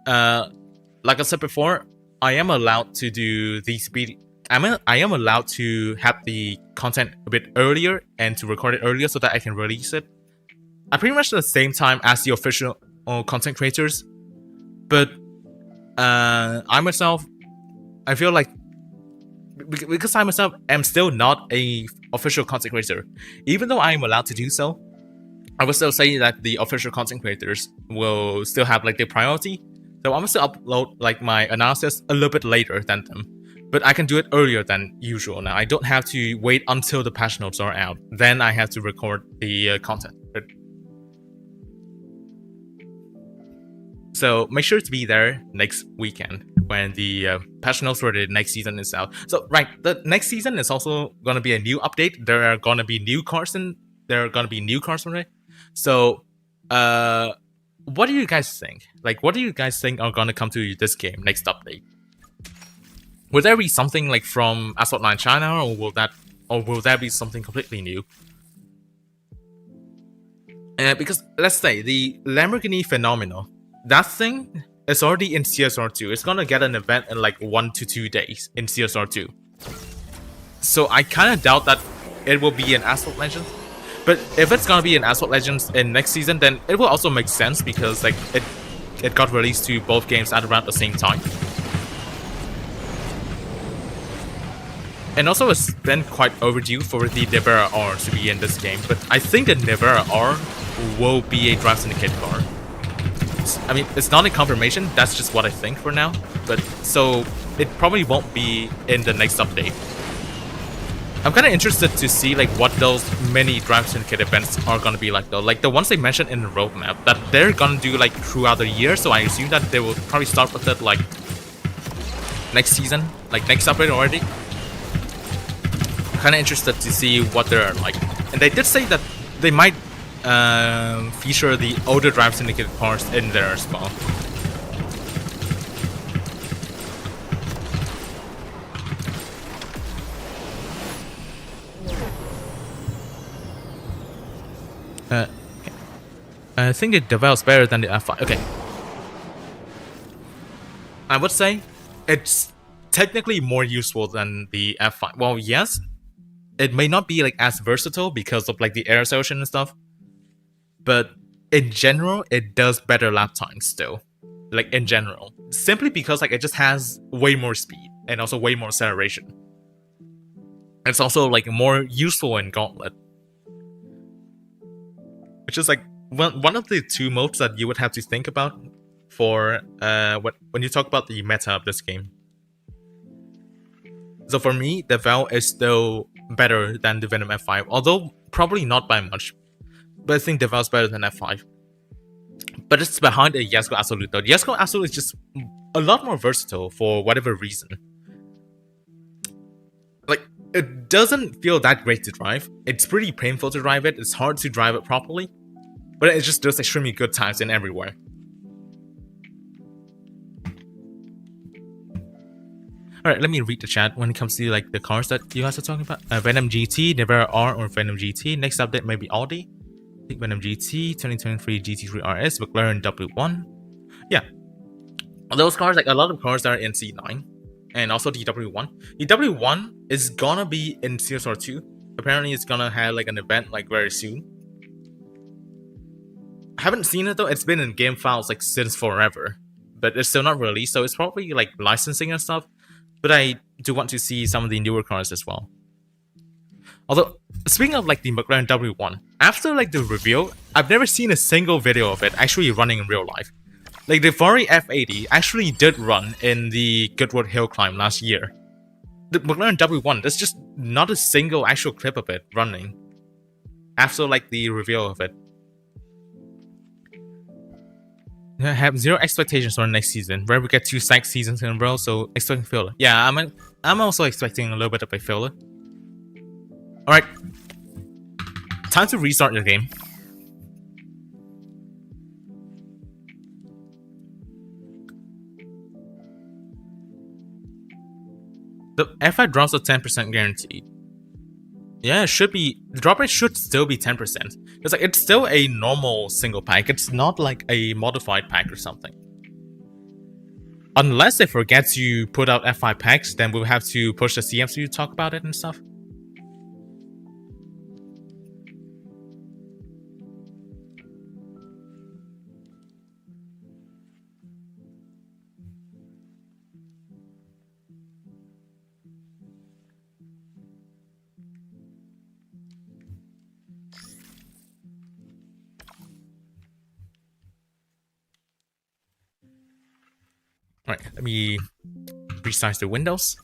S1: Like I said before, I am allowed to do the speed. I am allowed to have the content a bit earlier and to record it earlier so that I can release it at pretty much the same time as the official content creators. But I myself, I feel like, because I myself am still not a official content creator, even though I am allowed to do so, I will still say that the official content creators will still have like their priority. So I'm gonna still upload like my analysis a little bit later than them, but I can do it earlier than usual now. I don't have to wait until the patch notes are out, then I have to record the content. So make sure to be there next weekend when the patch notes for the next season is out. So right, the next season is also gonna be a new update. There are gonna be new cards from it. So what do you guys think? Like, what do you guys think are gonna come to this game next update? Will there be something like from Asphalt 9 China, or will that be something completely new? Because let's say the Lamborghini Phenomenal, that thing is already in CSR2. It's gonna get an event in like 1 to 2 days in CSR2. So I kind of doubt that it will be an Asphalt Legends. But if it's gonna be an Asphalt Legends in next season, then it will also make sense because like it got released to both games at around the same time. And also it's been quite overdue for the Nevera R to be in this game, but I think the Nevera R will be a Drive Syndicate card. I mean, it's not a confirmation, that's just what I think for now, but so it probably won't be in the next update. I'm kind of interested to see like what those mini Drive Syndicate events are gonna be like though. Like the ones they mentioned in the roadmap that they're gonna do like throughout the year, so I assume that they will probably start with it like next season, like next update already. I'm kind of interested to see what they're like. And they did say that they might feature the older Drive Syndicate cards in there as well. Okay. I think it develops better than the F5. Okay. I would say it's technically more useful than the F5. Well, yes. It may not be like as versatile because of like the air association and stuff. But in general, it does better lap times still. Like in general. Simply because like it just has way more speed and also way more acceleration. It's also like more useful in Gauntlet. Which is like one of the two modes that you would have to think about for when you talk about the meta of this game. So for me, the Val is still better than the Venom F5, although probably not by much. But I think the Val is better than F5. But it's behind a Yasuo Absolute though. The Yasuo Absolute is just a lot more versatile for whatever reason. Like, it doesn't feel that great to drive. It's pretty painful to drive it. It's hard to drive it properly. But it just does extremely good times in everywhere. Alright, let me read the chat when it comes to like the cars that you guys are talking about. Venom GT, Nevera R or Venom GT. Next update maybe Audi. I think Venom GT, 2023 GT3 RS, McLaren W1. Yeah. Those cars, like a lot of cars that are in C9. And also the W1. The W1 is gonna be in CSR 2. Apparently it's gonna have like an event like very soon. I haven't seen it though, it's been in game files like since forever. But it's still not released, so it's probably like licensing and stuff. But I do want to see some of the newer cars as well. Although, speaking of like the McLaren W1, after like the reveal, I've never seen a single video of it actually running in real life. Like the Ferrari F80 actually did run in the Goodwood Hill Climb last year. The McLaren W1, there's just not a single actual clip of it running after like the reveal of it. I have zero expectations for the next season, where we get 2 psych seasons in a row, so expecting filler. Yeah, I'm also expecting a little bit of a filler. Alright. Time to restart the game. The F5 drops are 10% guaranteed. Yeah, it should be. The drop rate should still be 10%. It's like it's still a normal single pack. It's not like a modified pack or something. Unless they forget to put out F5 packs, then we'll have to push the CMs to talk about it and stuff. Alright, let me resize the windows.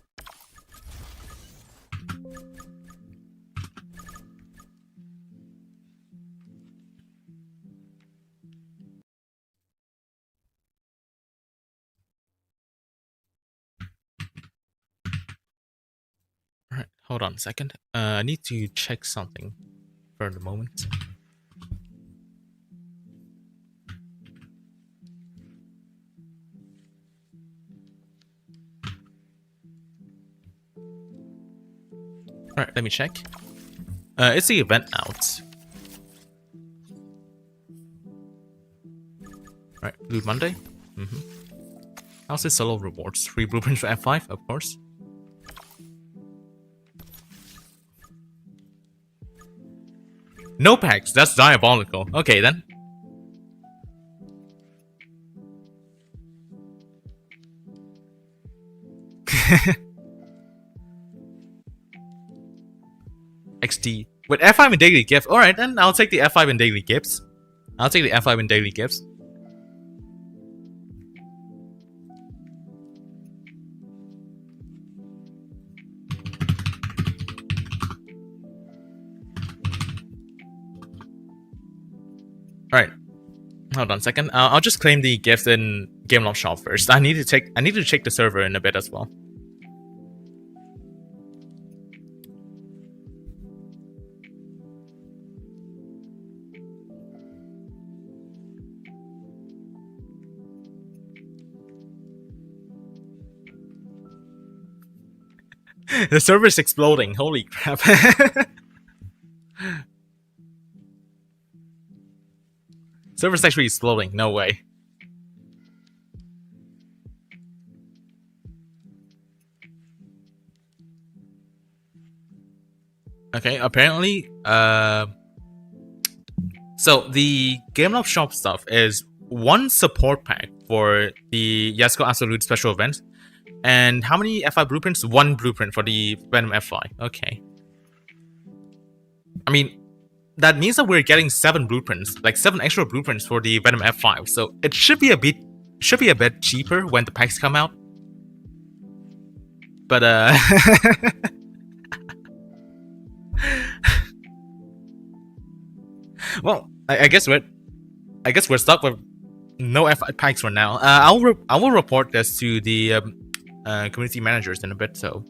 S1: Alright, hold on a second. I need to check something for the moment. Alright, let me check. It's the event out. Alright, Blue Monday. How's the solo rewards? 3 blueprints for F5, of course. No packs. That's diabolical. Okay then. XD. With F5 and daily gifts. Alright then, I'll take the F5 and daily gifts. I'll take the F5 and daily gifts. Alright. Hold on a second. I'll just claim the gift in Gameloft shop first. I need to check the server in a bit as well. The server's exploding. Holy crap. Server's actually exploding. No way. Okay, apparently, so the Gameloft shop stuff is one support pack for the Yasuko Absolute special event. And how many F5 blueprints? One blueprint for the Venom F5. Okay. I mean, that means that we're getting 7 blueprints, like 7 extra blueprints for the Venom F5. So it should be a bit cheaper when the packs come out. But well, I guess we're stuck with no F5 packs for now. I will report this to the community managers in a bit, so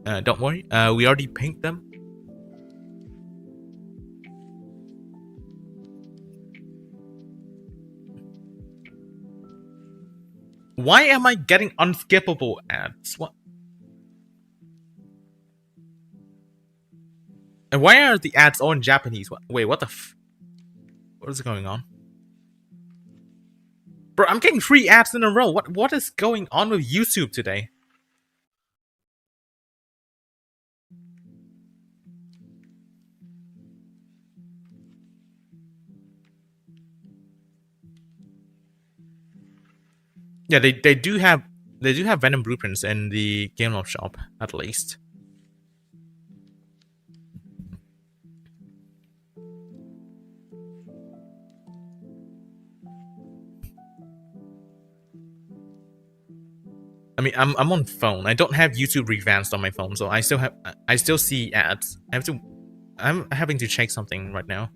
S1: don't worry, we already pinged them. Why am I getting unskippable ads? What? And why are the ads all in Japanese? Wait, what the what is going on? Bro, I'm getting 3 ads in a row. What is going on with YouTube today? Yeah, they do have Venom blueprints in the Gameloft shop, at least. I mean, I'm on phone. I don't have YouTube revamped on my phone, so I still see ads. I'm having to check something right now.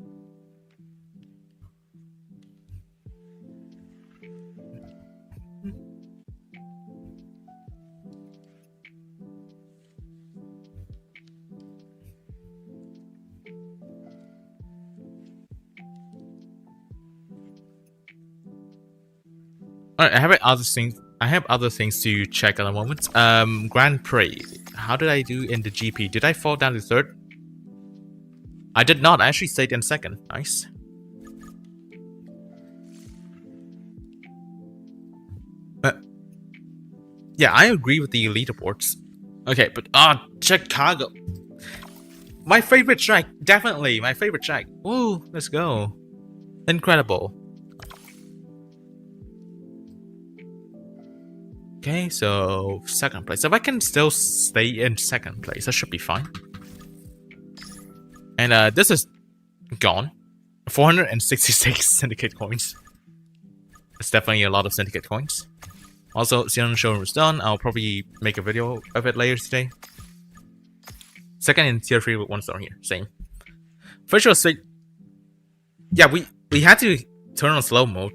S1: Alright, I have other things to check at the moment. Grand Prix. How did I do in the GP? Did I fall down to 3rd? I did not. I actually stayed in 2nd. Nice. Yeah, I agree with the leaderboards. Okay, but Chicago. My favorite track. Definitely my favorite track. Woo, let's go. Incredible. Okay, so 2nd place. If I can still stay in 2nd place, that should be fine. And this is gone. 466 syndicate coins. It's definitely a lot of syndicate coins. Also, Xenon Showroom is done. I'll probably make a video of it later today. 2nd in tier 3 with 1 star here. Same. Virtual State. Yeah, we had to turn on slow mode,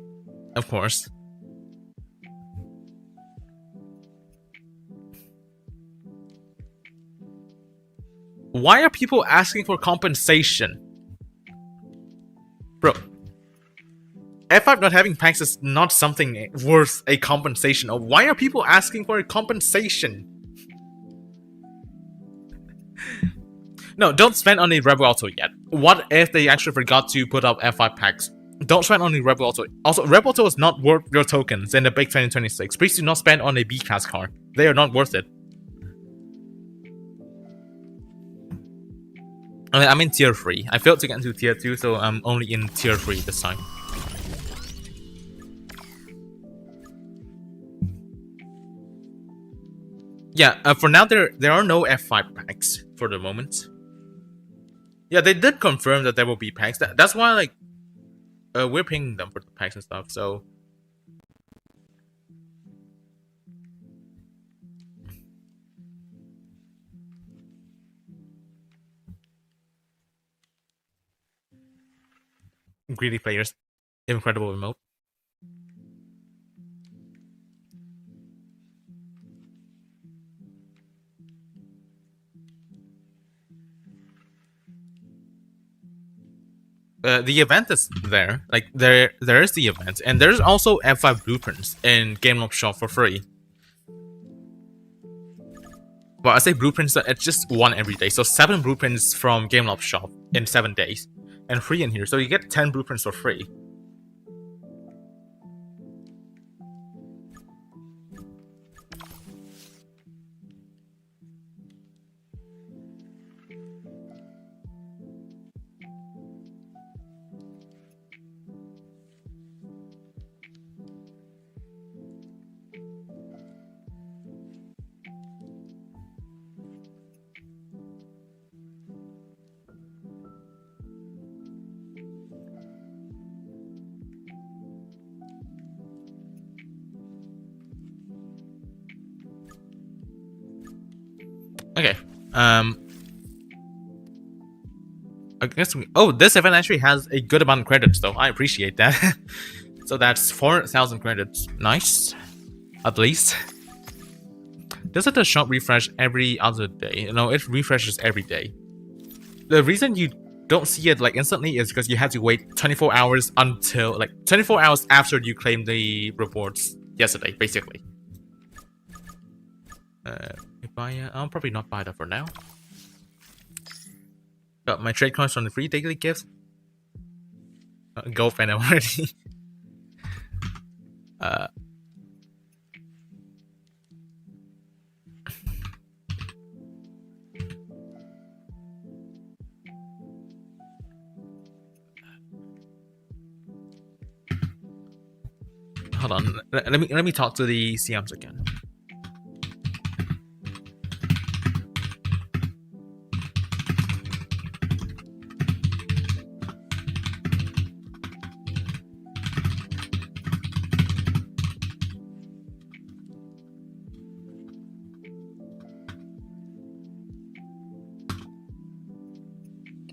S1: of course. Why are people asking for compensation? Bro, F5 not having packs is not something worth a compensation. Or why are people asking for a compensation? No, don't spend on the Rebel Auto yet. What if they actually forgot to put up F5 packs? Don't spend on the Rebel Auto. Also, Rebel Auto is not worth your tokens in the big 2026. Please do not spend on a B-class car. They are not worth it. I'm in tier 3. I failed to get into tier 2, so I'm only in tier 3 this time. Yeah, for now there are no F5 packs for the moment. Yeah, they did confirm that there will be packs. That's why, like, we're paying them for the packs and stuff, so... Greedy players. Incredible emote. The event is there. Like, there is the event. And there's also F5 blueprints in Gameloft Shop for free. Well, I say blueprints, it's just one every day. So 7 blueprints from Gameloft Shop in 7 days. And 3 in here. So you get 10 blueprints for free. Okay. I guess this event actually has a good amount of credits, though. I appreciate that. So that's 4,000 credits. Nice. At least. Doesn't the shop refresh every other day? No, it refreshes every day. The reason you don't see it like instantly is because you have to wait 24 hours until 24 hours after you claim the rewards yesterday, basically. I'll probably not buy that for now. Got my trade coins from the free daily gifts. Go fan already. Hold on. Let me talk to the CMs again.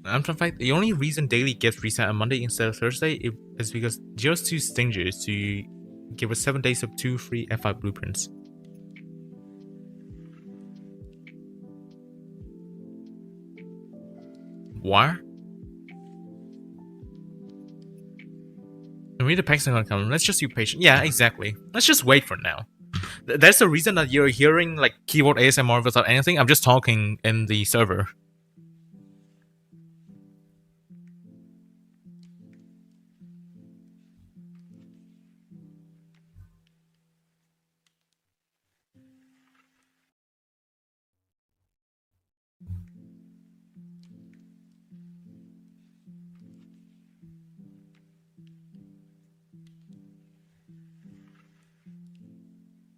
S1: I'm trying to find the only reason daily gifts reset on Monday instead of Thursday is because just 2 stingers to give us 7 days of 2 free F5 blueprints. Why? Maybe the packs are gonna come. Let's just be patient. Yeah, exactly. Let's just wait for now. That's the reason that you're hearing like keyboard ASMR without anything. I'm just talking in the server.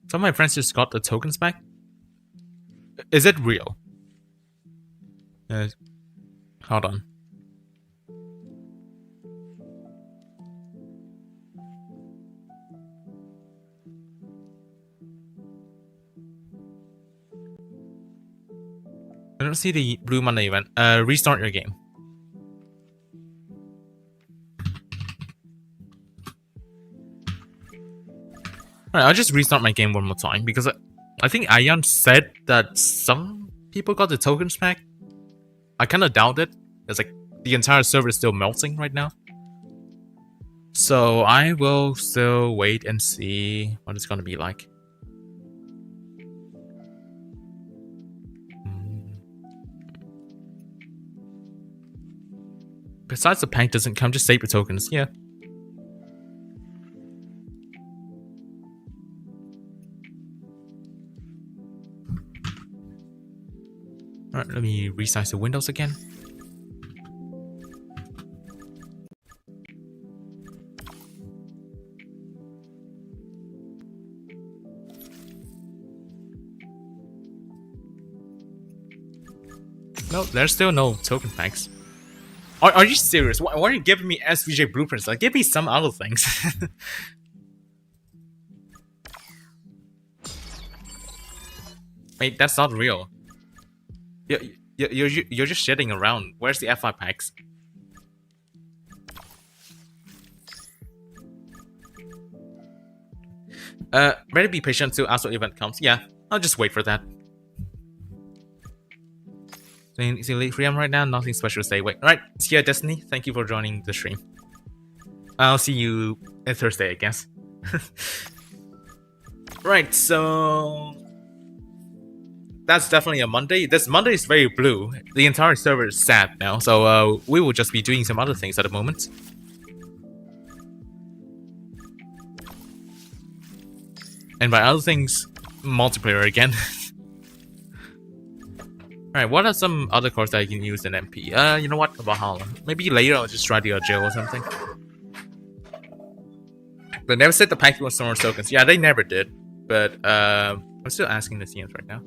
S1: Some of my friends just got the tokens back. Is it real? Hold on. I don't see the Blue Monday event. Restart your game. Alright, I'll just restart my game one more time because I think Ayan said that some people got the tokens back. I kind of doubt it. It's like the entire server is still melting right now. So I will still wait and see what it's gonna be like. Besides the pack doesn't come, just save your tokens, yeah. Alright, let me resize the windows again. No, there's still no token packs. Are you serious? Why are you giving me SVJ blueprints? Like, give me some other things. Wait, that's not real. You're just shitting around. Where's the F5 packs? Better be patient till Asphalt event comes. Yeah, I'll just wait for that. See LIVESTREAM right now, nothing special to say. Wait, alright, see you, Destiny. Thank you for joining the stream. I'll see you on Thursday, I guess. Right, so that's definitely a Monday. This Monday is very blue. The entire server is sad now, so we will just be doing some other things at the moment. And by other things, multiplayer again. Alright, what are some other cards that I can use in MP? You know what? Valhalla. Maybe later I'll just try the jail or something. But never said the pack was more tokens. Yeah, they never did. But I'm still asking the CMs right now.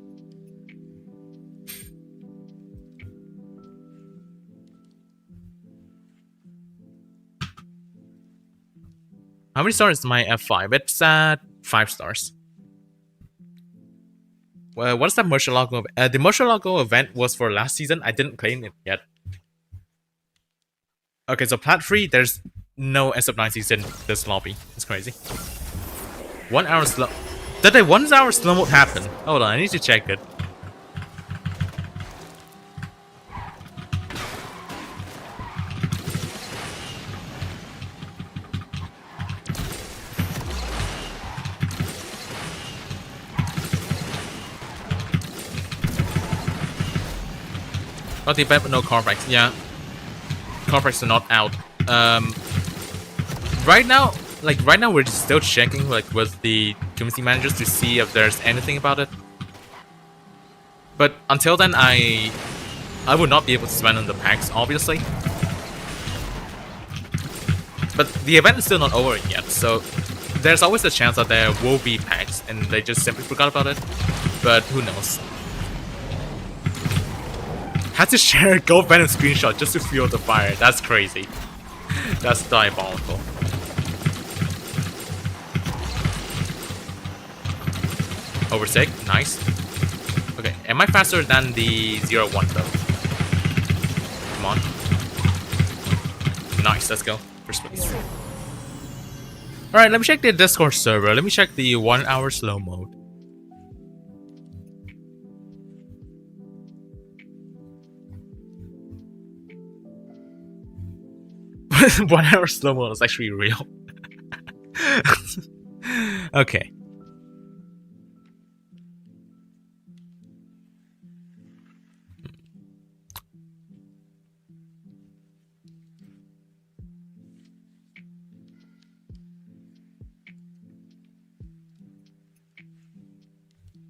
S1: How many stars is my F5? It's at 5 stars. Well, what is that Murcielago? The Murcielago event was for last season. I didn't claim it yet. Okay, so Plat 3, there's no SF90s in this lobby. It's crazy. 1 hour slow. Did a 1 hour slow mode happen? Hold on, I need to check it. Not the event, but no car packs. Yeah, car packs are not out. Right now, we're just still checking with the community managers to see if there's anything about it. But until then, I would not be able to spend on the packs, obviously. But the event is still not over yet, so there's always a chance that there will be packs and they just simply forgot about it. But who knows? Had to share a Gold Venom screenshot just to fuel the fire. That's crazy. That's diabolical. Over 6, nice. Okay, am I faster than the 0-1 though? Come on. Nice, let's go. First place. Alright, let me check the Discord server. Let me check the 1 hour slow mode. One hour slow mode is actually real. Okay.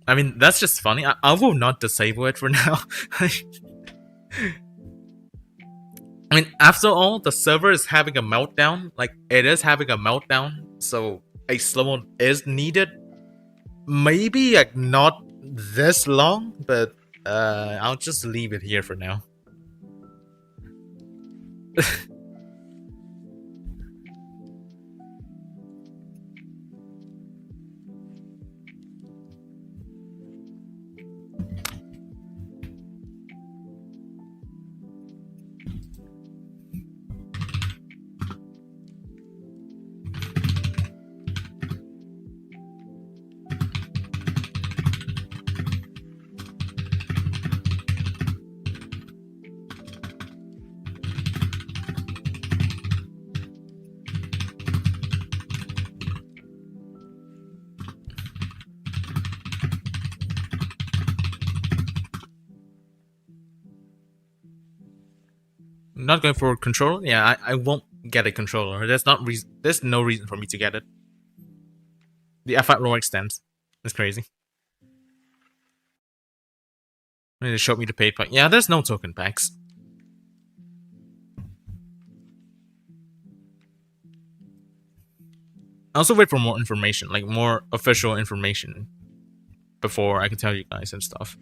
S1: I mean, that's just funny. I will not disable it for now. I mean, after all, the server is having a meltdown. Like, it is having a meltdown, so a slow mode is needed. Maybe, like, not this long, but I'll just leave it here for now. Not going for a controller? Yeah, I won't get a controller. There's no reason for me to get it. The F5 roll extends. That's crazy. They showed me the paid pack. Yeah, there's no token packs. I also wait for more information, like more official information, before I can tell you guys and stuff.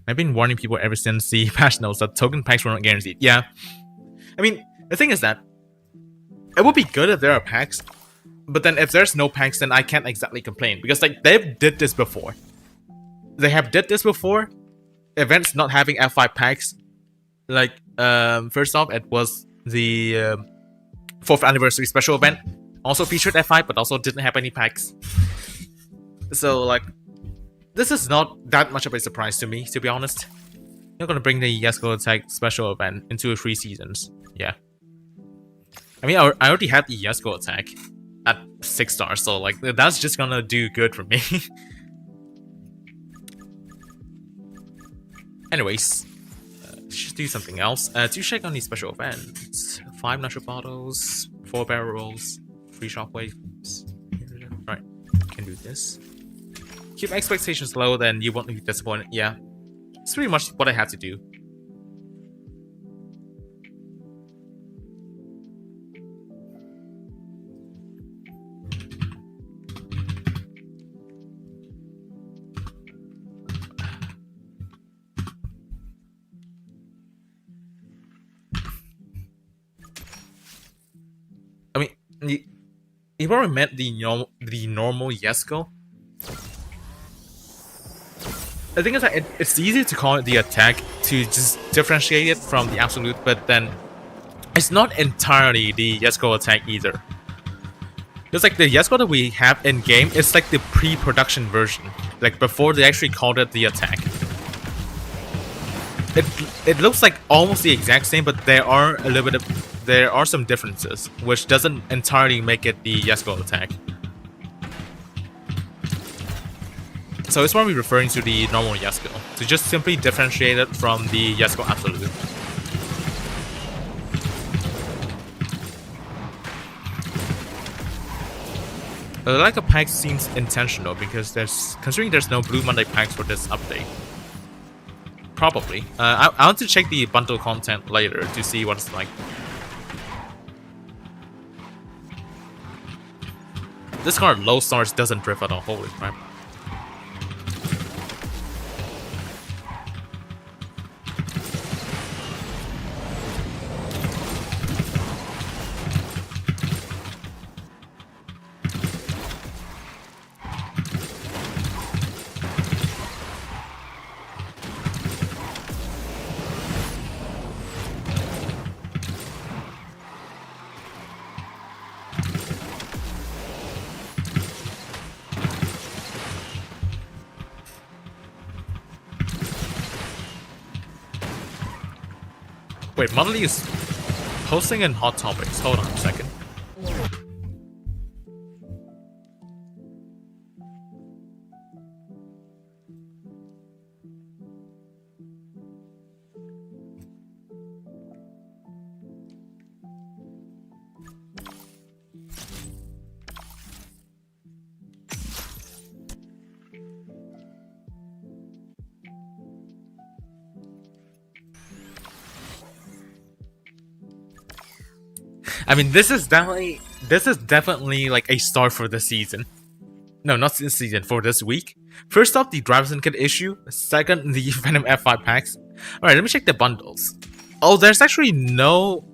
S1: I've been warning people ever since the patch notes that token packs were not guaranteed. Yeah. I mean, the thing is that it would be good if there are packs, but then if there's no packs, then I can't exactly complain. Because, like, they've did this before. They have did this before. Events not having F5 packs. Like, first off, it was the 4th anniversary special event. Also featured F5, but also didn't have any packs. So, like, this is not that much of a surprise to me, to be honest. You're gonna bring the Yasuo Attack special event into 3 seasons. Yeah. I mean, I already had the Yasuo Attack at 6 stars, so, like, that's just gonna do good for me. Anyways, let's do something else. To check on these special events. 5 natural bottles, 4 barrels, 3 shockwaves. Right, can do this. Keep expectations low, then you won't be disappointed. Yeah, it's pretty much what I have to do. I mean, you probably meant the normal Yasuo. The thing is that it's easy to call it the attack to just differentiate it from the absolute, but then it's not entirely the Yasuo attack either. It's like the Yasuo that we have in game, it's like the pre-production version, like before they actually called it the attack. It looks like almost the exact same, but there are some differences, which doesn't entirely make it the Yasuo attack. So it's probably referring to the normal Yasuo, to just simply differentiate it from the Yasuo Absolute. The lack of packs seems intentional because considering there's no Blue Monday packs for this update. Probably. I want to check the bundle content later to see what it's like. This card low stars doesn't drift at all. Holy crap. Wait, Monthly is posting in Hot Topics. Hold on a second. I mean, this is definitely like a start for the season. No, not this season, for this week. First off, the Driverson Kit issue. Second, the Venom F5 packs. Alright, let me check the bundles. Oh, there's actually no...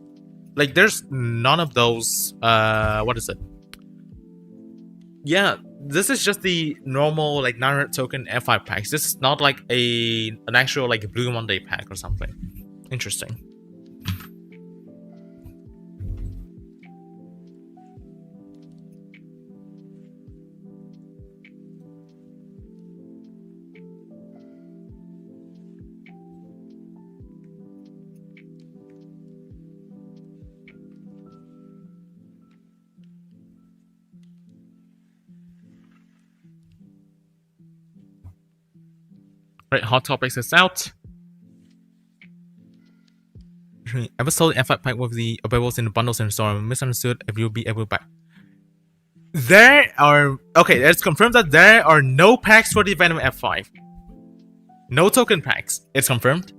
S1: Like, there's none of those... what is it? Yeah, this is just the normal, like, 900 token F5 packs. This is not like an actual, like, Blue Monday pack or something. Interesting. Right, Hot Topics is out. Ever sold F5 pack with the availables in the bundles in the store? I'm misunderstood if you'll be able to buy. There are... Okay, it's confirmed that there are no packs for the Venom F5. No token packs. It's confirmed.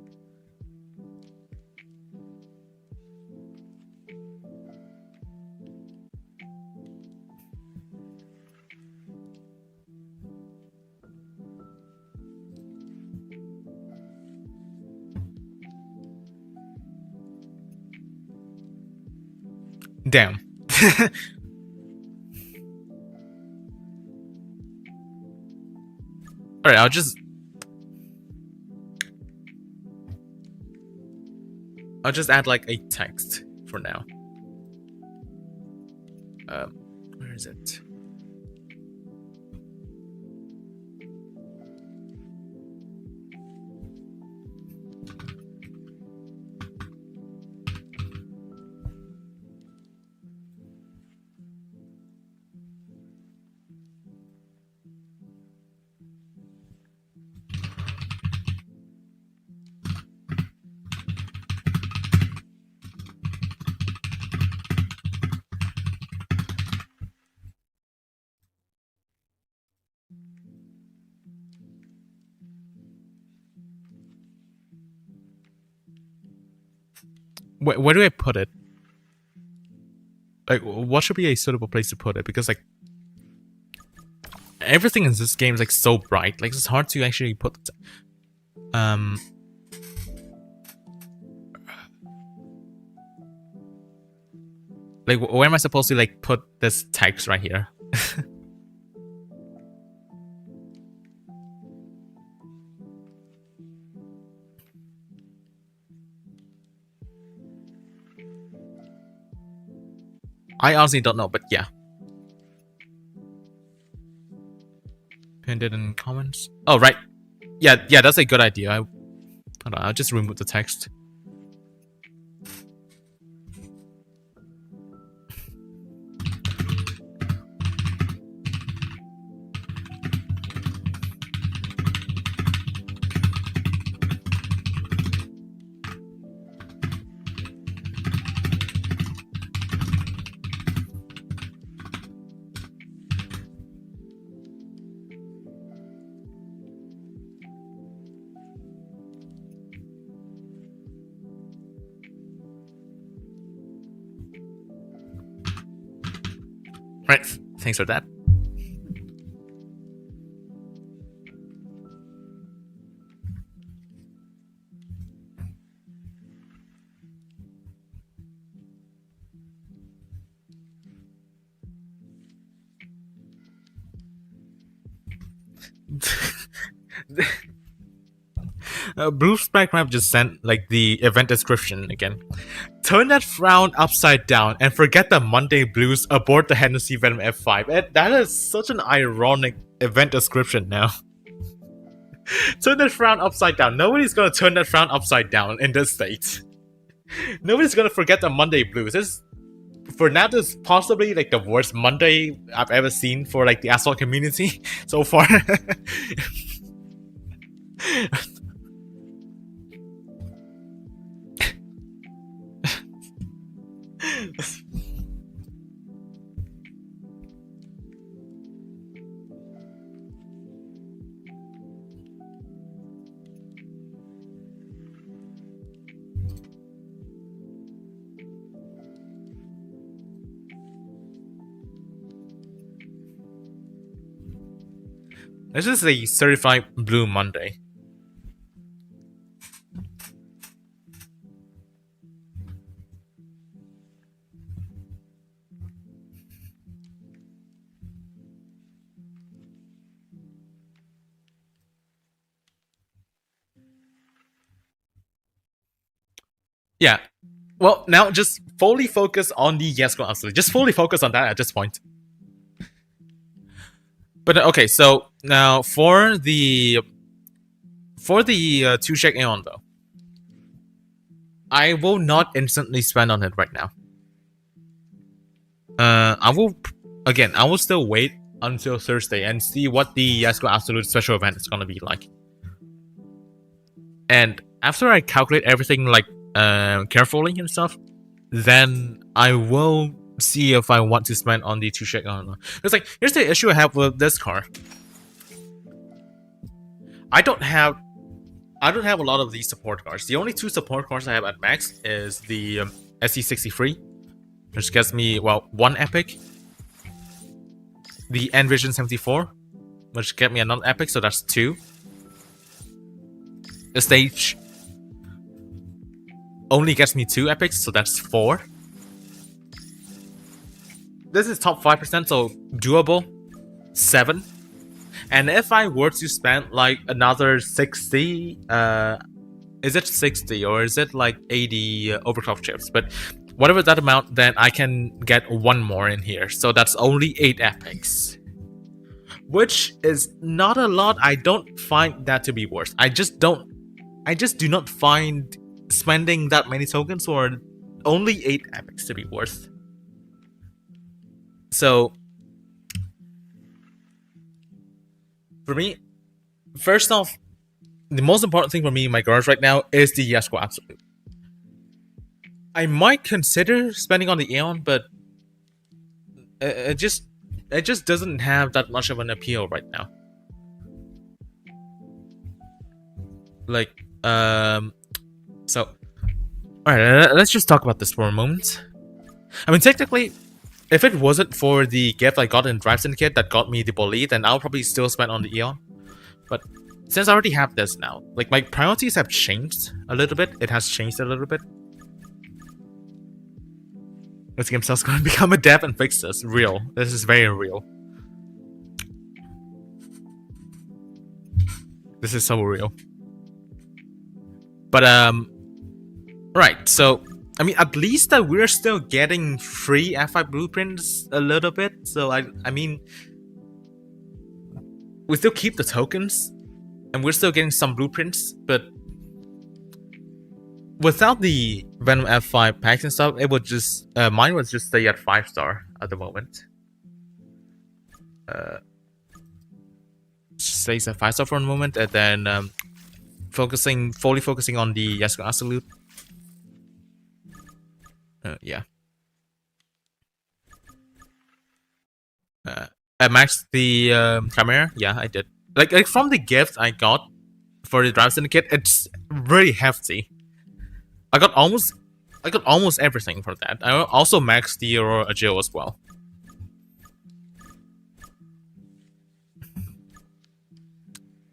S1: Damn. Alright, I'll just add like a text for now. Where is it? Where do I put it? Like, what should be a suitable place to put it? Because like everything in this game is like so bright. Like it's hard to actually put. Like, where am I supposed to like put this text right here? I honestly don't know, but yeah. Pinned it in comments. Oh, right. Yeah, that's a good idea. Hold on, I'll just remove the text. Right, thanks for that. Blue Spec Map just sent like the event description again. Turn that frown upside down and forget the Monday blues aboard the Hennessey Venom F5. And that is such an ironic event description now. Turn that frown upside down. Nobody's gonna turn that frown upside down in this state. Nobody's gonna forget the Monday blues. For now, this is possibly like the worst Monday I've ever seen for like the Asphalt community so far. This is a certified Blue Monday. Yeah. Well, now just fully focus on the Xronial Xero. Just fully focus on that at this point. But okay, so now for the 2-check Aeon though, I will not instantly spend on it right now. I will still wait until Thursday and see what the Xronial Absolute special event is gonna be like. And after I calculate everything like carefully and stuff, then I will see if I want to spend on the 2-check or not. It's like, here's the issue I have with this car. I don't have a lot of these support cars. The only 2 support cars I have at max is the SC63, which gets me, well, 1 epic. The Envision 74, which get me another epic, so that's 2. The stage only gets me 2 epics, so that's 4. this is top 5%, so doable. 7. And if I were to spend like another 60, is it 60 or is it like 80 overclock chips? But whatever that amount, then I can get one more in here. So that's only 8 epics, which is not a lot. I don't find that to be worth. I just do not find spending that many tokens for only 8 epics to be worth. So for me, first off, the most important thing for me in my garage right now is the Yasuo Absolute. I might consider spending on the Aeon, but it just doesn't have that much of an appeal right now. Like, so, alright, let's just talk about this for a moment. I mean, technically, if it wasn't for the gift I got in Drive Syndicate that got me the Bully, then I'll probably still spend on the Aeon. But since I already have this now, like, my priorities have changed a little bit. It has changed a little bit. This game sells gonna become a dev and fix this. Real. This is very real. This is so real. But, right, so, I mean, at least that we're still getting free F5 blueprints a little bit. So, I mean, we still keep the tokens, and we're still getting some blueprints, but without the Venom F5 packs and stuff, it would just, mine would just stay at 5-star at the moment. Stays at 5-star for a moment, and then, fully focusing on the Yasuo Absolute. Yeah. I maxed the Chimera. Yeah, I did. Like from the gift I got for the Drive Syndicate, it's really hefty. I got almost everything for that. I also maxed the Xronial Xero as well.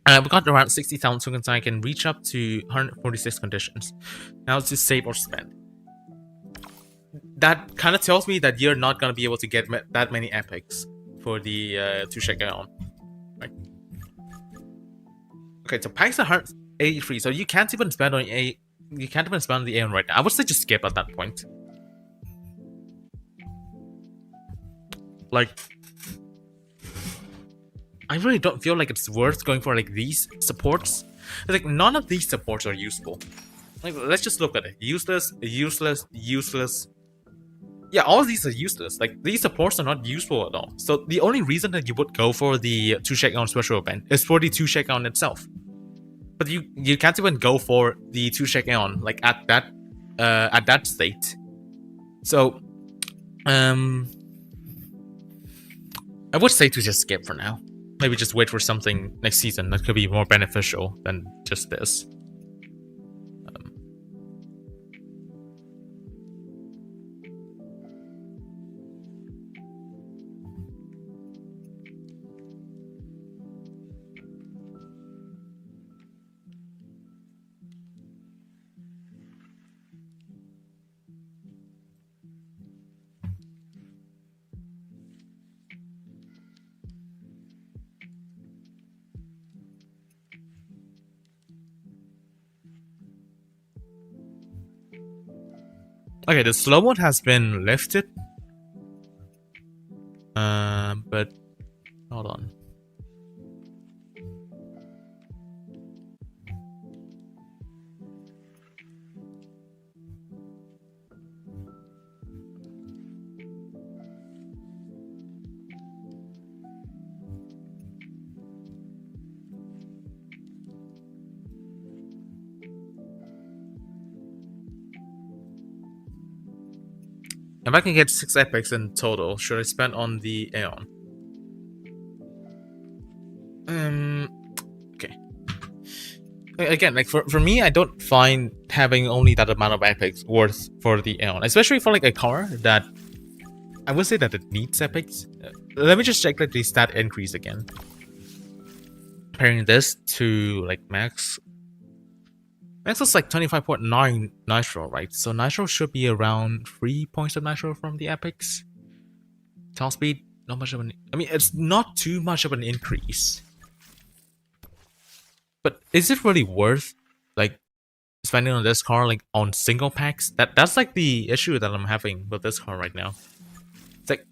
S1: We got around 60,000 tokens. I can reach up to 146 conditions. Now it's just save or spend. That kind of tells me that you're not gonna be able to get that many epics for the to check out. Right. Okay, so packs are 183, so you can't even spend on the Aeon right now. I would say just skip at that point. Like, I really don't feel like it's worth going for like these supports. Like, none of these supports are useful. Like, let's just look at it. Useless, useless, useless. Yeah, all of these are useless. Like, these supports are not useful at all. So the only reason that you would go for the 2 Shakedown special event is for the 2 Shakedown itself. But you can't even go for the 2 Shakedown like at that state. So I would say to just skip for now. Maybe just wait for something next season that could be more beneficial than just this. Okay, the slow mode has been lifted. But hold on. If I can get 6 epics in total, should I spend on the Aeon? Okay. Again, like for me, I don't find having only that amount of epics worth for the Aeon, especially for like a car that I would say that it needs epics. Let me just check like the stat increase again. Comparing this to like max. Max is like 25.9 Nitro, right? So Nitro should be around 3 points of Nitro from the epics. Top speed, not much of an... I mean, it's not too much of an increase. But is it really worth, like, spending on this car, like, on single packs? That's, like, the issue that I'm having with this car right now. It's like,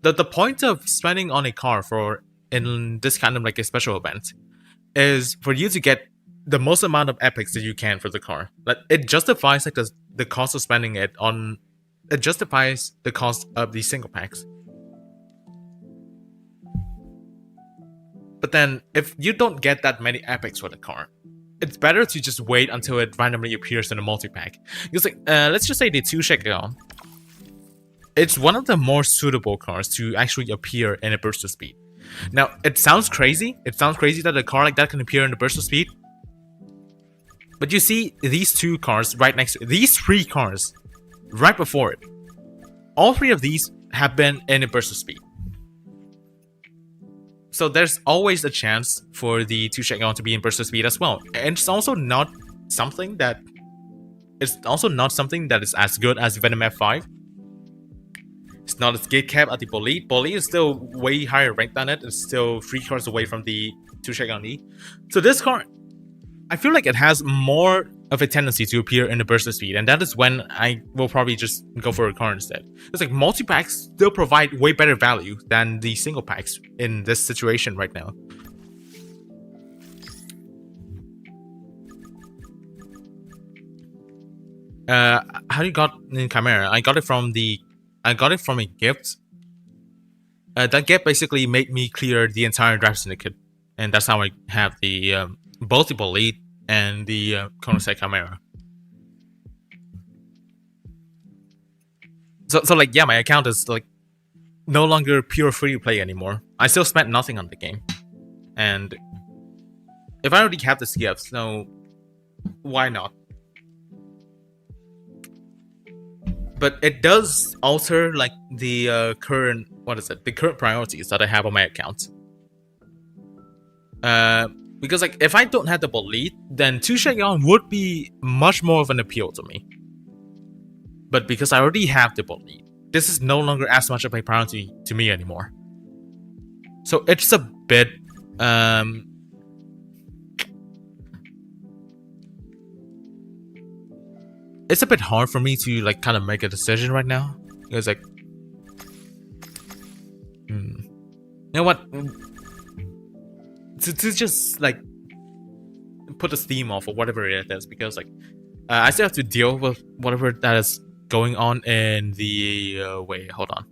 S1: the point of spending on a car for, in this kind of, like, a special event, is for you to get the most amount of epics that you can for the car. Like, it justifies, like, the cost of spending it on... It justifies the cost of these single packs. But then, if you don't get that many epics for the car, it's better to just wait until it randomly appears in a multi-pack. Because, like, let's just say the 2 Shakedown. It's one of the more suitable cars to actually appear in a burst of speed. Now, it sounds crazy. It sounds crazy that a car like that can appear in a burst of speed. But you see these 2 cars right next to it. These 3 cars right before it. All 3 of these have been in a burst of speed. So there's always a chance for the 2 Shakedown to be in burst of speed as well. And it's also not something that... It's also not something that is as good as Venom F5. It's not as gate cap at the Bolide. Bolide is still way higher ranked than it. It's still 3 cars away from the 2 Shakedown E. So this car, I feel like it has more of a tendency to appear in a burst of speed, and that is when I will probably just go for a car instead. It's like multi-packs still provide way better value than the single packs in this situation right now. How you got in Chimera? I got it from a gift. That gift basically made me clear the entire Draft Syndicate, and that's how I have the both the Bolide and the Chimera. So like, yeah, my account is like no longer pure free to play anymore. I still spent nothing on the game, and if I already have this gift, so why not? But it does alter like the current the current priorities that I have on my account. Because like if I don't have the Bolide, then 2 Shakedown would be much more of an appeal to me. But because I already have the Bolide, this is no longer as much of a priority to me anymore. So it's a bit it's a bit hard for me to like kind of make a decision right now. Because like you know what? To just like put the steam off or whatever it is, because like I still have to deal with whatever that is going on in the wait, hold on.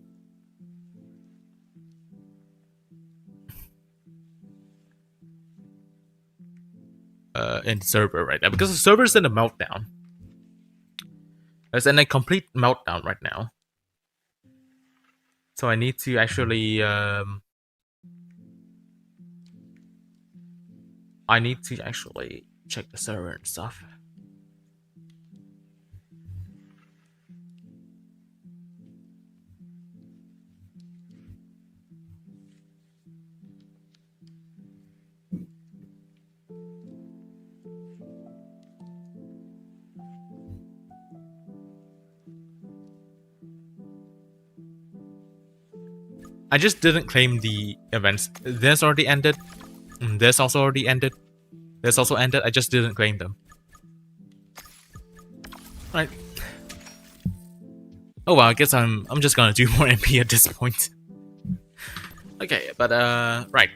S1: In the server right now, because the server's in a meltdown. It's in a complete meltdown right now. So I need to actually check the server and stuff. I just didn't claim the events. This already ended. This also already ended. This also ended. I just didn't claim them. Alright. Oh well, I guess I'm just gonna do more MP at this point. Okay, but right.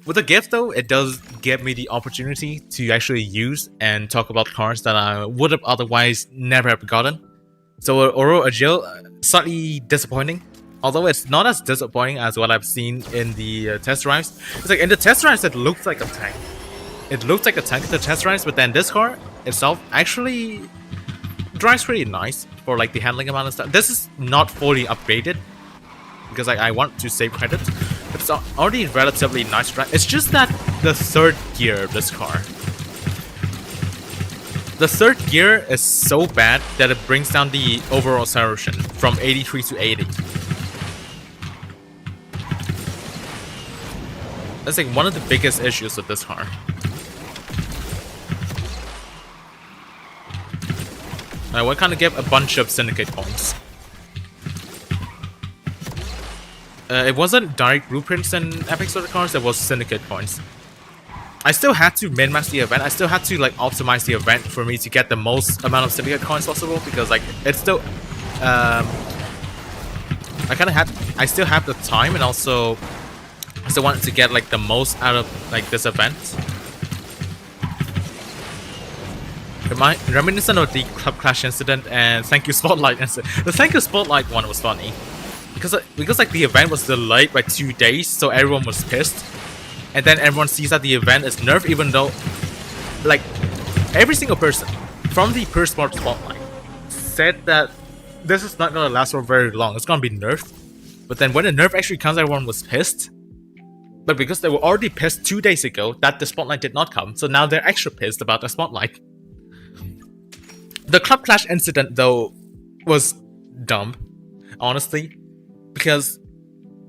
S1: With the gift though, it does give me the opportunity to actually use and talk about cars that I would have otherwise never have gotten. So Oro Agile, slightly disappointing. Although it's not as disappointing as what I've seen in the test drives. It's like in the test drives it looks like a tank. It looks like a tank in the test drives, but then this car itself actually drives pretty nice for like the handling amount of stuff. This is not fully upgraded because I want to save credit. It's already relatively nice to drive. It's just that the third gear of this car. The third gear is so bad that it brings down the overall acceleration from 83 to 80. That's like one of the biggest issues with this car. We're gonna get a bunch of syndicate points. it wasn't direct blueprints and epic sorted cards, it was syndicate coins. I still had to min-max the event. I still had to like optimize the event for me to get the most amount of syndicate coins possible, because like it's still I still have the time, and also I still wanted to get like the most out of like this event. Reminiscent of the Club Clash incident, and thank you Spotlight incident. The thank you Spotlight one was funny because like the event was delayed by 2 days, so everyone was pissed, and then everyone sees that the event is nerfed, even though like every single person from the first Spotlight said that this is not gonna last for very long. It's gonna be nerfed, but then when the nerf actually comes, everyone was pissed. But because they were already pissed 2 days ago that the Spotlight did not come, so now they're extra pissed about the Spotlight. The Club Clash incident, though, was dumb, honestly, because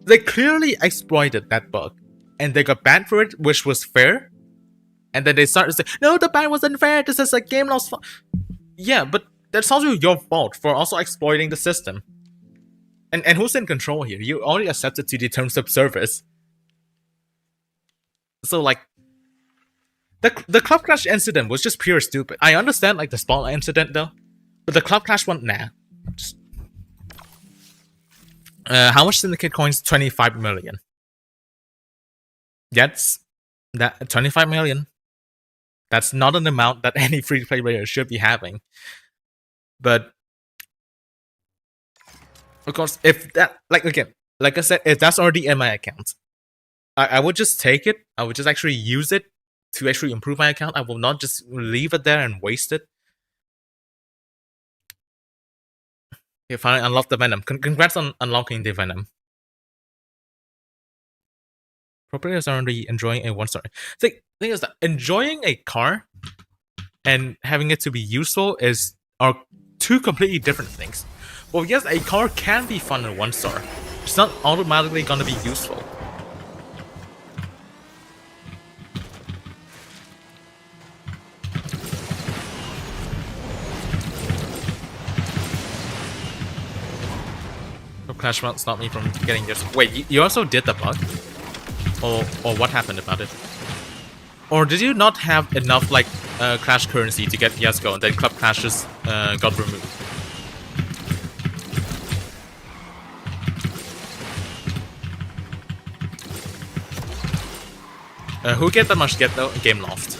S1: they clearly exploited that bug, and they got banned for it, which was fair. And then they started to say, no, the ban wasn't fair, this is a game loss fault. Yeah, but that's also your fault for also exploiting the system. And who's in control here? You already accepted to the terms of service. So, like, the Club Clash incident was just pure stupid. I understand, like, the Spotlight incident, though. But the Club Clash one, nah. Just... how much syndicate coins? 25 million. That's... that 25 million. That's not an amount that any free-to-play player should be having. But... of course, if that... like, again, like I said, if that's already in my account, I would just take it. I would just actually use it to actually improve my account. I will not just leave it there and waste it. You finally unlocked the Venom. Congrats on unlocking the Venom. Pro players are already enjoying a one-star. The thing is that enjoying a car and having it to be useful are two completely different things. Well, yes, a car can be fun in 1-star. It's not automatically going to be useful. Clash won't stop me from getting this. Wait, you also did the bug? Or what happened about it? Or did you not have enough like Clash currency to get Yesco, and then Club Clash just got removed? Who get that much get though? Game Loft.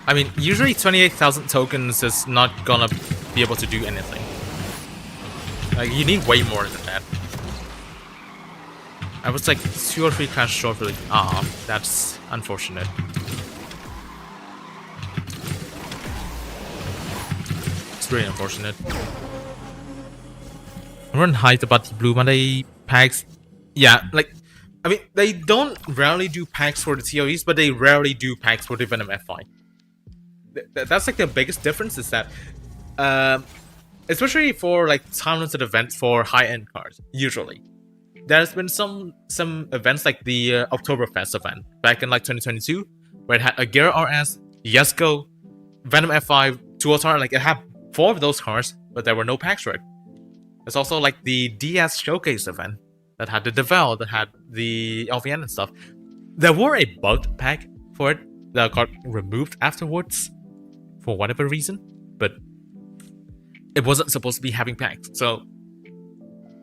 S1: I mean, usually 28,000 tokens is not gonna be able to do anything. Like, you need way more than that. I was like 2 or 3 Clash short for like, that's unfortunate. It's really unfortunate. Everyone hyped about the Blue Monday packs. Yeah, like, I mean, they don't rarely do packs for the TLEs, but they rarely do packs for the Venom F5. That's like the biggest difference, is that especially for like time-limited events for high-end cards, usually there's been some events like the Oktoberfest event back in like 2022, where it had a Gera RS, Yesco, Venom F5, 2-star, like it had 4 of those cards, but there were no packs for it. There's also like the DS Showcase event that had the Devel, that had the LVN and stuff. There were a bugged pack for it that got removed afterwards for whatever reason, but it wasn't supposed to be having packs. So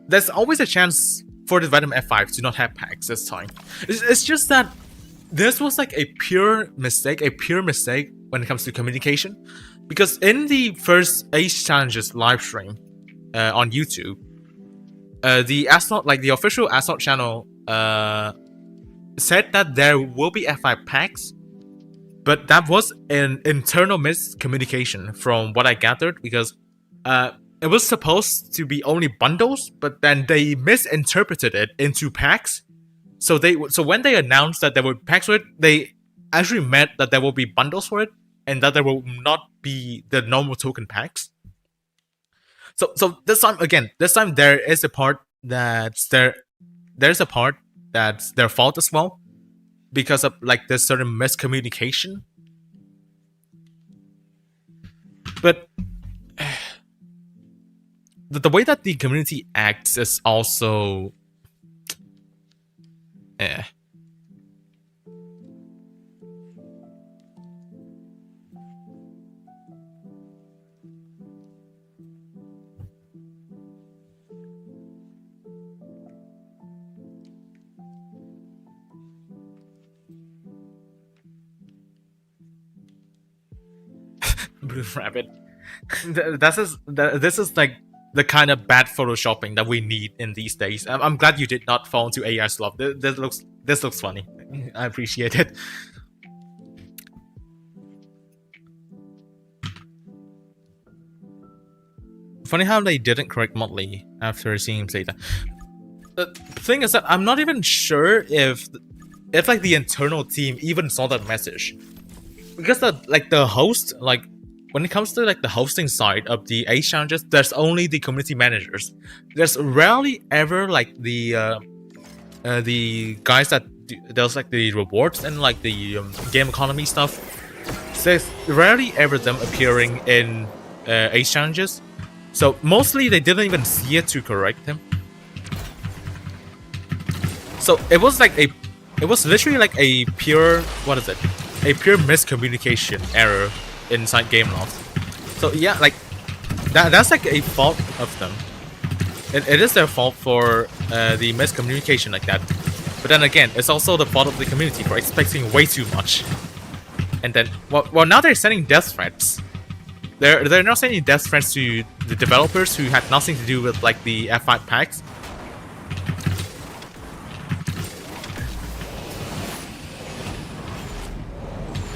S1: there's always a chance for the Venom F5 to not have packs this time. It's just that this was like a pure mistake when it comes to communication, because in the first Ace Challenges live stream on YouTube, the Asphalt, like the official Asphalt channel, said that there will be F5 packs. But that was an internal miscommunication from what I gathered, because it was supposed to be only bundles, but then they misinterpreted it into packs. So when they announced that there were packs with it, they actually meant that there will be bundles for it, and that there will not be the normal token packs. So this time there is a part that's there's a part that's their fault as well, because of like this certain miscommunication. But the way that the community acts is also Blue Rabbit. This is like the kind of bad photoshopping that we need in these days. I'm glad you did not fall into AI slop. This looks funny. I appreciate it. Funny how they didn't correct Motley after seeing him say that. The thing is that I'm not even sure if like the internal team even saw that message, because the host, like when it comes to like the hosting side of the Ace challenges, there's only the community managers. There's rarely ever like the guys that does like the rewards and like the game economy stuff. There's rarely ever them appearing in Ace challenges. So mostly they didn't even see it to correct him. So it was literally like a pure, a pure miscommunication error inside Gameloft. So yeah, like that's like a fault of them. It is their fault for the miscommunication like that. But then again, it's also the fault of the community for expecting way too much. And then, well now they're sending death threats. They're not sending death threats to the developers who had nothing to do with like the F5 packs.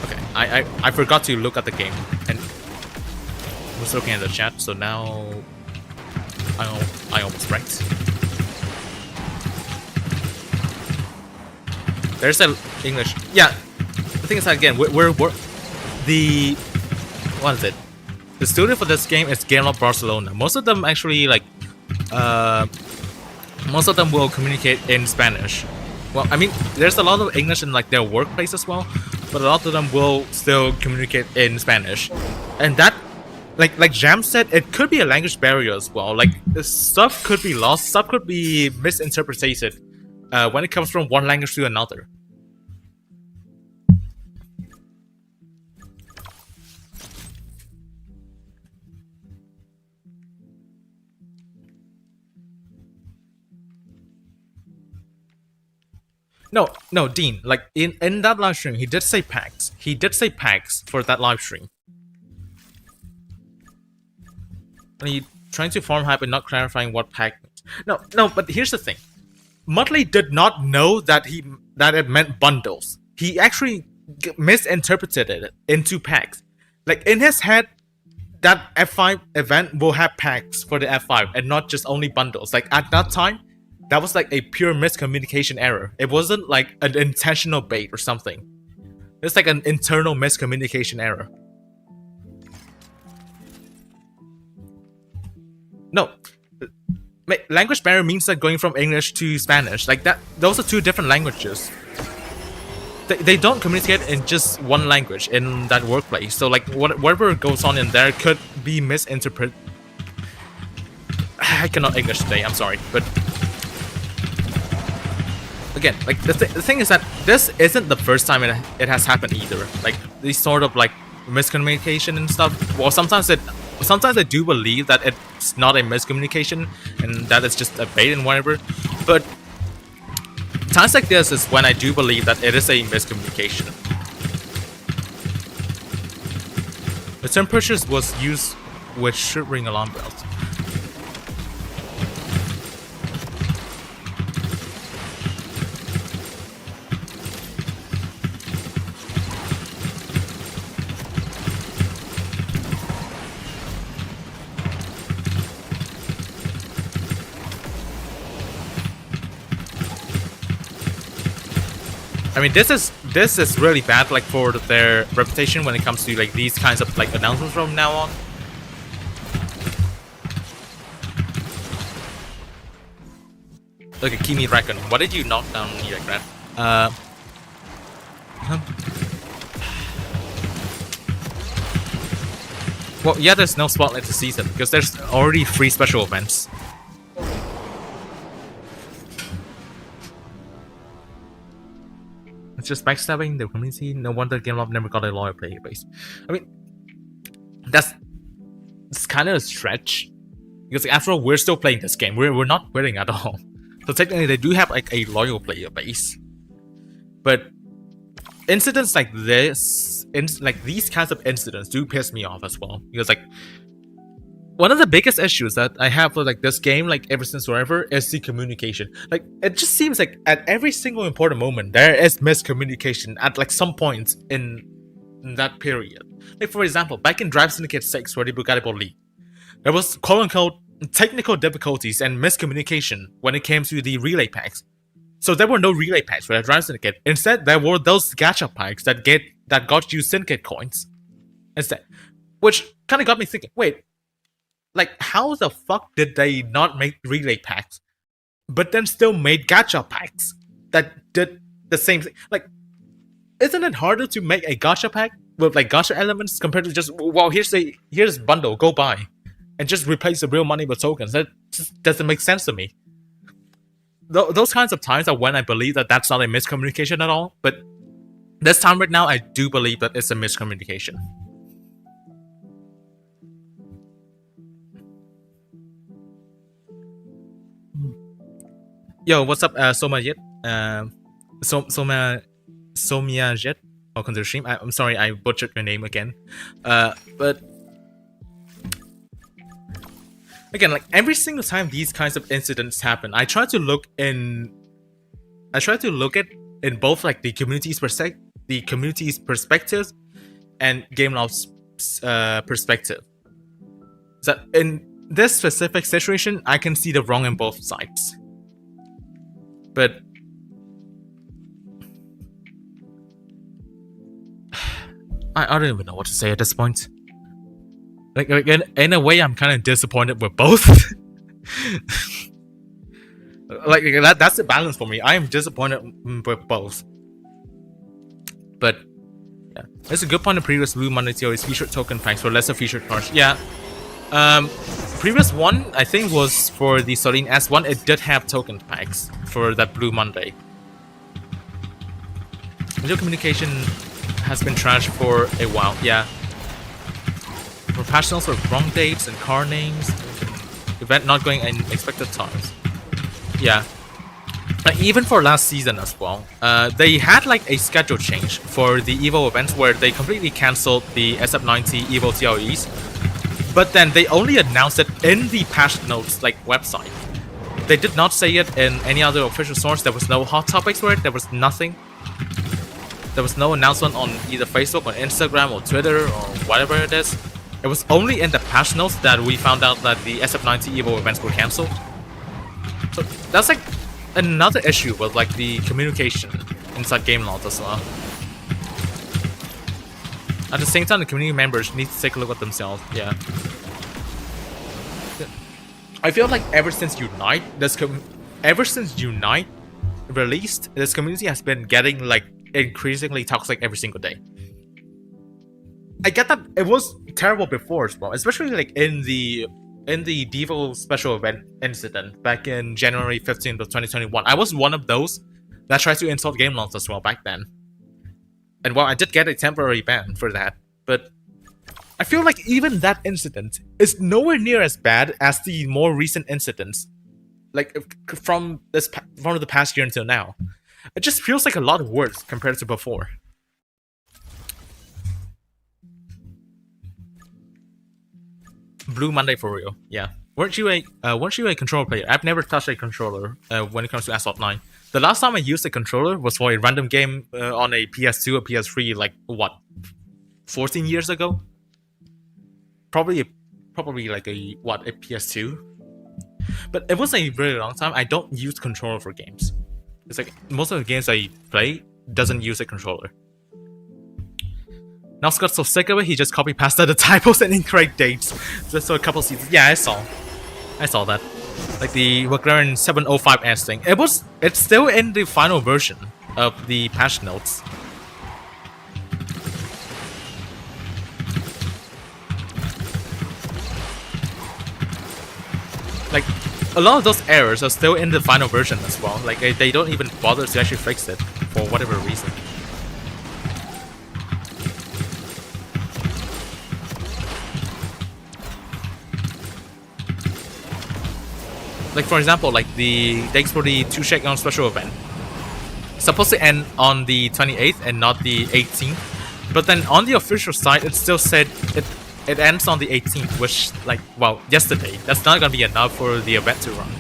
S1: Okay, I forgot to look at the game and was looking at the chat, so now I almost wrecked. There's an English. Yeah, the thing is that again, we're the what is it? The studio for this game is Gameloft Barcelona. Most of them actually like, most of them will communicate in Spanish. Well, I mean, there's a lot of English in like their workplace as well, but a lot of them will still communicate in Spanish. And that, like Jam said, it could be a language barrier as well. Like stuff could be lost, stuff could be misinterpreted when it comes from one language to another. No, Dean, like in that live stream, he did say packs. He did say packs for that live stream. And he trying to form hype and not clarifying what pack means. No, but here's the thing. Mudley did not know that it meant bundles. He actually misinterpreted it into packs. Like in his head, that F5 event will have packs for the F5 and not just only bundles. Like at that time, that was like a pure miscommunication error. It wasn't like an intentional bait or something. It's like an internal miscommunication error. No. Language barrier means like going from English to Spanish. Like that, those are two different languages. They don't communicate in just one language in that workplace. So like whatever goes on in there could be misinterpreted. I cannot English today, I'm sorry, but again, like the thing is that this isn't the first time it has happened either. Like these sort of like miscommunication and stuff. Well, sometimes I do believe that it's not a miscommunication and that it's just a bait and whatever. But times like this is when I do believe that it is a miscommunication. The term purchase was used, which should ring alarm bells. I mean, this is really bad, like, for their reputation when it comes to like these kinds of like announcements from now on. Look at Chimera Dragon. What did you knock down me like that? Well, yeah, there's no spotlight this season because there's already 3 special events. It's just backstabbing the community. No wonder GameLoft never got a loyal player base. I mean, it's kind of a stretch because after all, we're still playing this game. We're not quitting at all. So technically, they do have like a loyal player base. But incidents like this, like these kinds of incidents, do piss me off as well. Because like one of the biggest issues that I have with like this game, like ever since forever, is the communication. Like it just seems like at every single important moment there is miscommunication at like some point in that period. Like for example, back in Drive Syndicate 6 for the Bugatti Bowl League, there was quote-unquote technical difficulties and miscommunication when it came to the relay packs. So there were no relay packs for the Drive Syndicate. Instead, there were those gacha packs that got you syndicate coins instead, which kind of got me thinking. Wait, like how the fuck did they not make relay packs, but then still made gacha packs that did the same thing? Like, isn't it harder to make a gacha pack with like gacha elements compared to just, well, here's bundle, go buy, and just replace the real money with tokens? That just doesn't make sense to me. Those kinds of times are when I believe that that's not a miscommunication at all, but this time right now I do believe that it's a miscommunication. Yo, what's up, Somayet? Somiajet? Welcome to the stream. I'm sorry I butchered your name again. But again, like every single time these kinds of incidents happen, I try to look at in both like the community's perspectives and GameLoft's perspective. So in this specific situation, I can see the wrong in both sides. But I don't even know what to say at this point. Like in a way, I'm kind of disappointed with both. Like that's the balance for me. I am disappointed with both. But yeah, it's a good point. The previous Blue Monday TLEs featured token packs for lesser featured cards. Yeah. Previous one I think was for the Celine S1. It did have token packs for that Blue Monday. Video communication has been trashed for a while. Yeah. Professionals with wrong dates and car names. Event not going in expected times. Yeah. Even for last season as well, they had like a schedule change for the EVO events where they completely cancelled the SF90 EVO TLEs. But then they only announced it in the patch notes like website. They did not say it in any other official source. There was no hot topics for it. There was nothing. There was no announcement on either Facebook or Instagram or Twitter or whatever it is. It was only in the patch notes that we found out that the SF90 EVO events were cancelled. So that's like another issue with like the communication inside GameLoft as well. At the same time, the community members need to take a look at themselves. Yeah. I feel like ever since Unite released, this community has been getting like increasingly toxic every single day. I get that it was terrible before as well, especially like in the Devo special event incident back in January 15th of 2021. I was one of those that tried to insult GameLoft as well back then. And well, I did get a temporary ban for that, but I feel like even that incident is nowhere near as bad as the more recent incidents, like from the past year until now. It just feels like a lot worse compared to before. Blue Monday for real, yeah. Weren't you a controller player? I've never touched a controller when it comes to Asphalt 9. The last time I used a controller was for a random game on a PS2 or PS3, like what, 14 years ago? Probably like a PS2. But it was a really long time. I don't use controller for games. It's like most of the games I play doesn't use a controller. Now Scott's so sick of it, he just copy-pasted the typos and incorrect dates. Just so a couple seasons. Yeah, I saw that. Like the McLaren 705S thing. It's still in the final version of the patch notes. Like, a lot of those errors are still in the final version as well. Like, they don't even bother to actually fix it for whatever reason. Like, for example, like the dates for the 2 Shakedown special event. Supposed to end on the 28th and not the 18th. But then on the official site, it still said it ends on the 18th, which, like, well, yesterday. That's not gonna be enough for the event to run.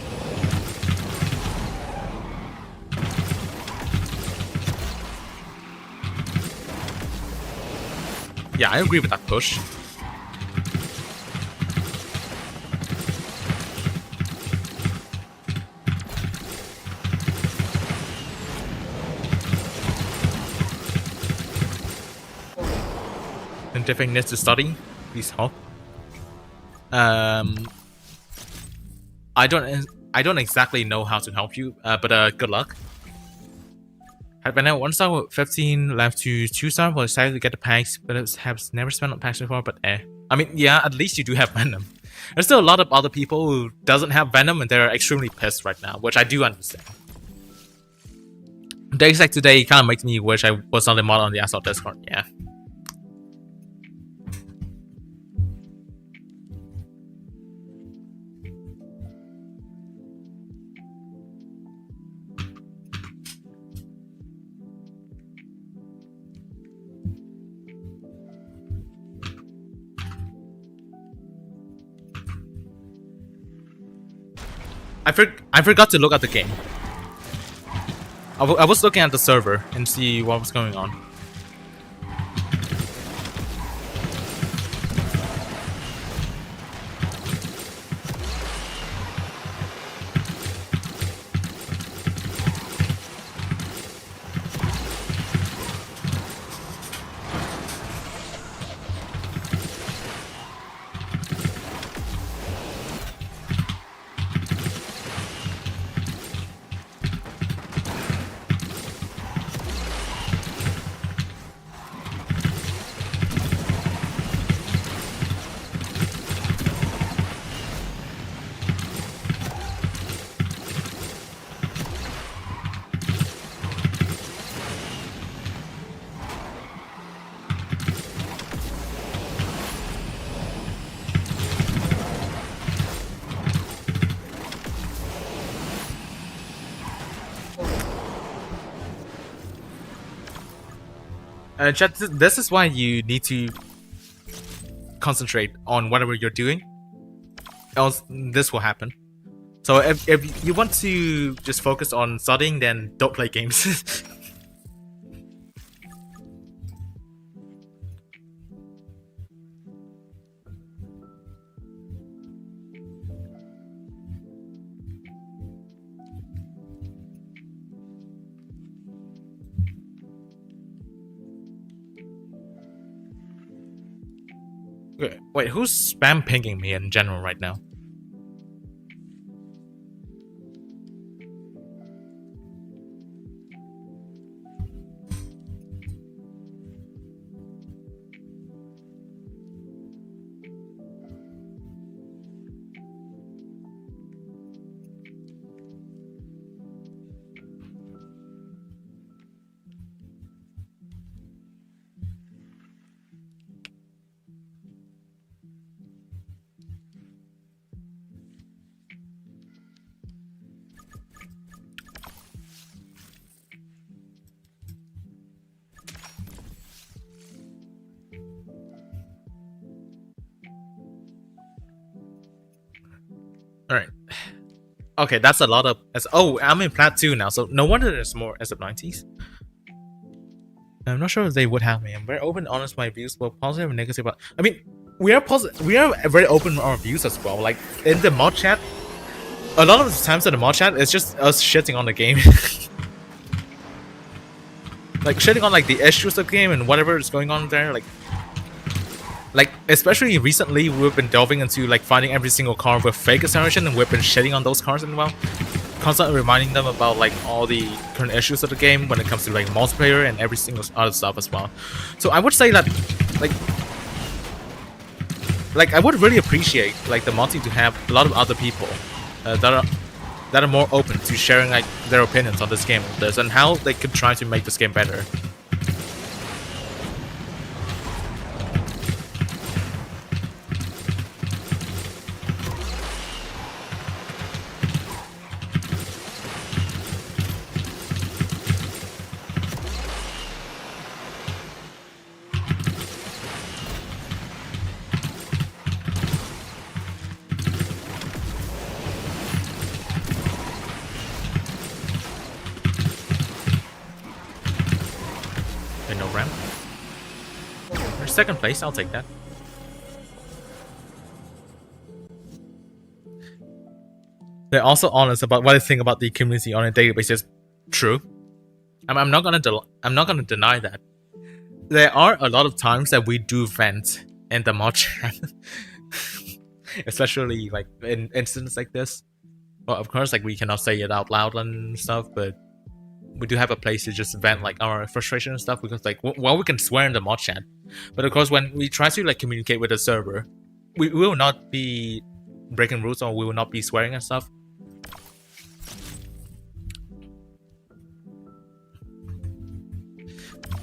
S1: Yeah, I agree with that push. And definitely needs to study. Please help. I don't exactly know how to help you, but good luck. Had been at 1 star with 15 left to 2 star. Was excited to get the packs, but have never spent on packs before. But I mean, yeah, at least you do have Venom. There's still a lot of other people who doesn't have Venom and they're extremely pissed right now, which I do understand. Days like today kind of makes me wish I was on the mod on the Asphalt Discord. Yeah. I forgot to look at the game. I was looking at the server and see what was going on. Chat, this is why you need to concentrate on whatever you're doing, else this will happen. So if you want to just focus on studying, then don't play games. Wait, who's spam pinging me in general right now? Alright. Okay, that's a lot of... Oh, I'm in Plat 2 now, so no wonder there's more SF90s. I'm not sure if they would have me. I'm very open and honest with my views, both positive and negative. But I mean, we are very open with our views as well. Like, in the mod chat, a lot of the times in the mod chat, it's just us shitting on the game. like shitting on like the issues of the game and whatever is going on there. Like especially recently, we've been delving into like finding every single car with fake acceleration, and we've been shitting on those cars as well. Constantly reminding them about like all the current issues of the game when it comes to like multiplayer and every single other stuff as well. So I would say that like I would really appreciate like the multi to have a lot of other people that are more open to sharing like their opinions on this game and how they could try to make this game better. Second place, I'll take that. They're also honest about what they think about the community on a daily basis. True. I'm not gonna deny that. There are a lot of times that we do vent in the mod chat, especially like in incidents like this. Well, of course, like we cannot say it out loud and stuff, but we do have a place to just vent like our frustration and stuff, because like well, we can swear in the mod chat, but of course when we try to like communicate with the server, we will not be breaking rules, or we will not be swearing and stuff.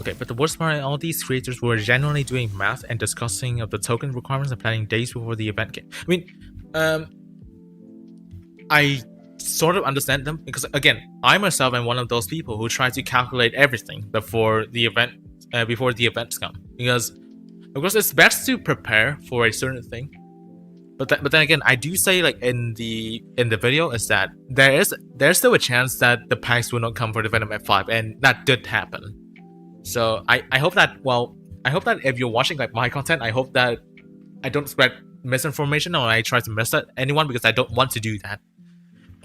S1: Okay, but the worst part, all these creators were genuinely doing math and discussing of the token requirements and planning days before the event came. I mean, I sort of understand them, because again, I myself am one of those people who try to calculate everything before the event, events come, because of course it's best to prepare for a certain thing. But then again, I do say like in the video is that there's still a chance that the packs will not come for the Venom F5, and that did happen. So I hope that, well, I hope that if you're watching like my content, I hope that I don't spread misinformation or I try to mess up anyone, because I don't want to do that.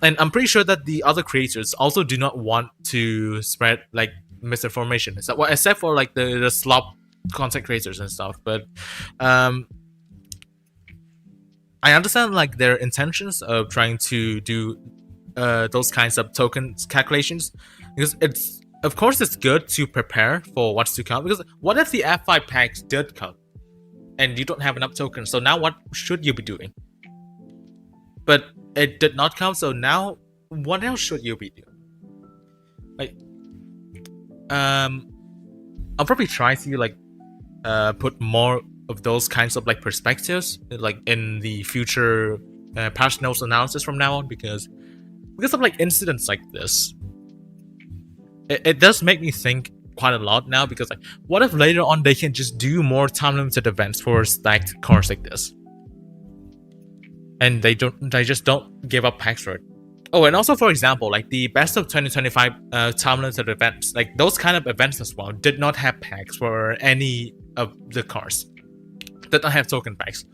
S1: And I'm pretty sure that the other creators also do not want to spread like misinformation. So, well, except for like the slop content creators and stuff. But I understand like their intentions of trying to do those kinds of tokens calculations, because it's, of course, it's good to prepare for what's to come. Because what if the F5 packs did come and you don't have enough tokens? So now what should you be doing? But it did not come, so now what else should you be doing? Like, I'll probably try to like put more of those kinds of like perspectives like in the future patch notes analysis from now on, because of like incidents like this. It does make me think quite a lot now, because like, what if later on they can just do more time limited events for stacked cars like this, and they just don't give up packs for it. Oh, and also, for example, like the best of 2025 time limited events, like those kind of events as well, did not have packs for any of the cars. Did not have token packs.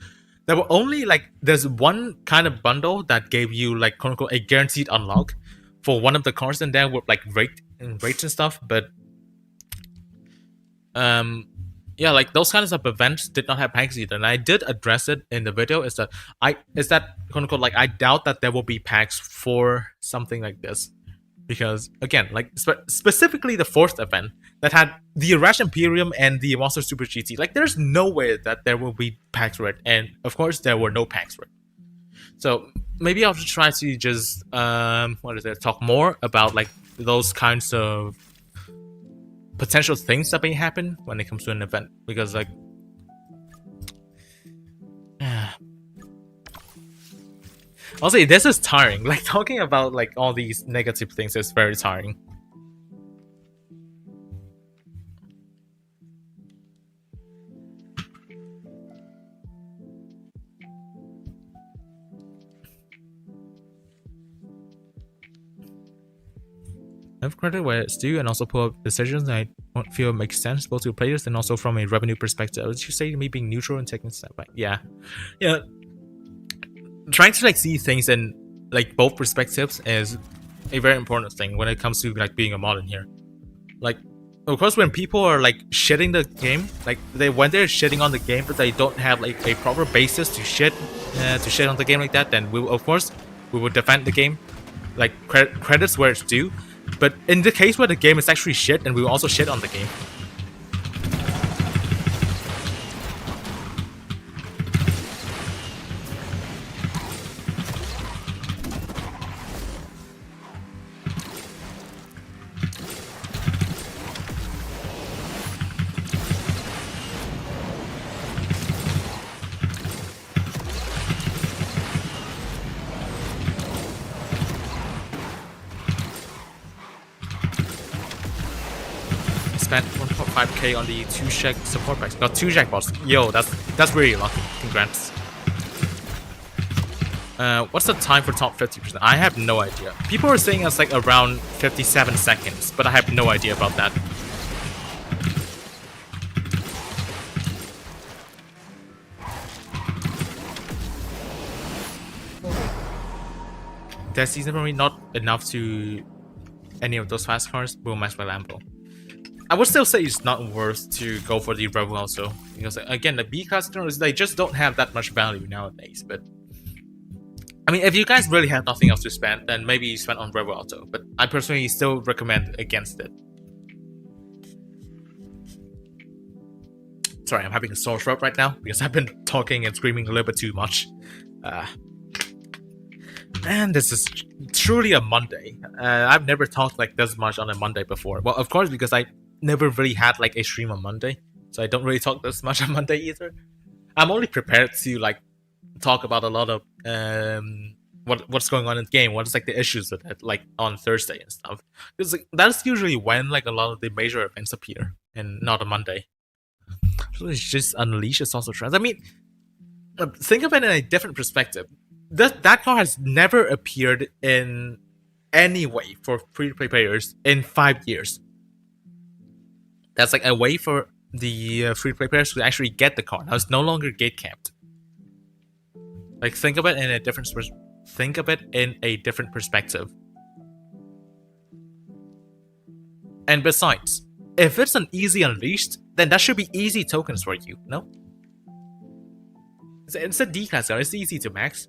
S1: There were only like, there's one kind of bundle that gave you like quote unquote a guaranteed unlock for one of the cars in there with like rates and stuff, but yeah, like those kinds of events did not have packs either, and I did address it in the video. Is that quote unquote like I doubt that there will be packs for something like this, because again, like specifically the fourth event that had the Irash Imperium and the Monster Super GT, like there's no way that there will be packs for it, and of course there were no packs for it. So maybe I'll try to just talk more about like those kinds of potential things that may happen when it comes to an event, because like also this is tiring. Like talking about like all these negative things is very tiring. Have credit where it's due, and also pull up decisions that I don't feel make sense both to players and also from a revenue perspective. Would you say me being neutral and taking a step back? Yeah. Trying to like see things in like both perspectives is a very important thing when it comes to like being a mod in here. Like of course, when people are like shitting the game, like when they're shitting on the game, but they don't have like a proper basis to shit on the game like that, then we will defend the game, like credits where it's due. But in the case where the game is actually shit, and we will also shit on the game. Spent 1.5k on the 2 Shack support packs. Got 2 jackpots. Yo, that's really lucky. Congrats. What's the time for top 50%? I have no idea. People are saying it's like around 57 seconds, but I have no idea about that. That season probably not enough to any of those fast cars will match my Lambo. I would still say it's not worth to go for the Rebel also, because again, the B class cars, they just don't have that much value nowadays. But I mean, if you guys really have nothing else to spend, then maybe you spend on Rebel Auto. But I personally still recommend against it. Sorry, I'm having a sore throat right now because I've been talking and screaming a little bit too much. And this is truly a Monday. I've never talked like this much on a Monday before. Well, of course, because I never really had like a stream on Monday, so I don't really talk this much on Monday either. I'm only prepared to like talk about a lot of what's going on in the game, what's like the issues with it, like on Thursday and stuff. Because like, that's usually when like a lot of the major events appear, and not on Monday. So it just unleashes social trends. I mean, think of it in a different perspective. That car has never appeared in any way for free-to-play players in 5 years. That's like a way for the free-to-play players to actually get the car. Now it's no longer gate capped. Like think of it in a different perspective. And besides, if it's an easy unleashed, then that should be easy tokens for you, no? It's a D class car. It's easy to max.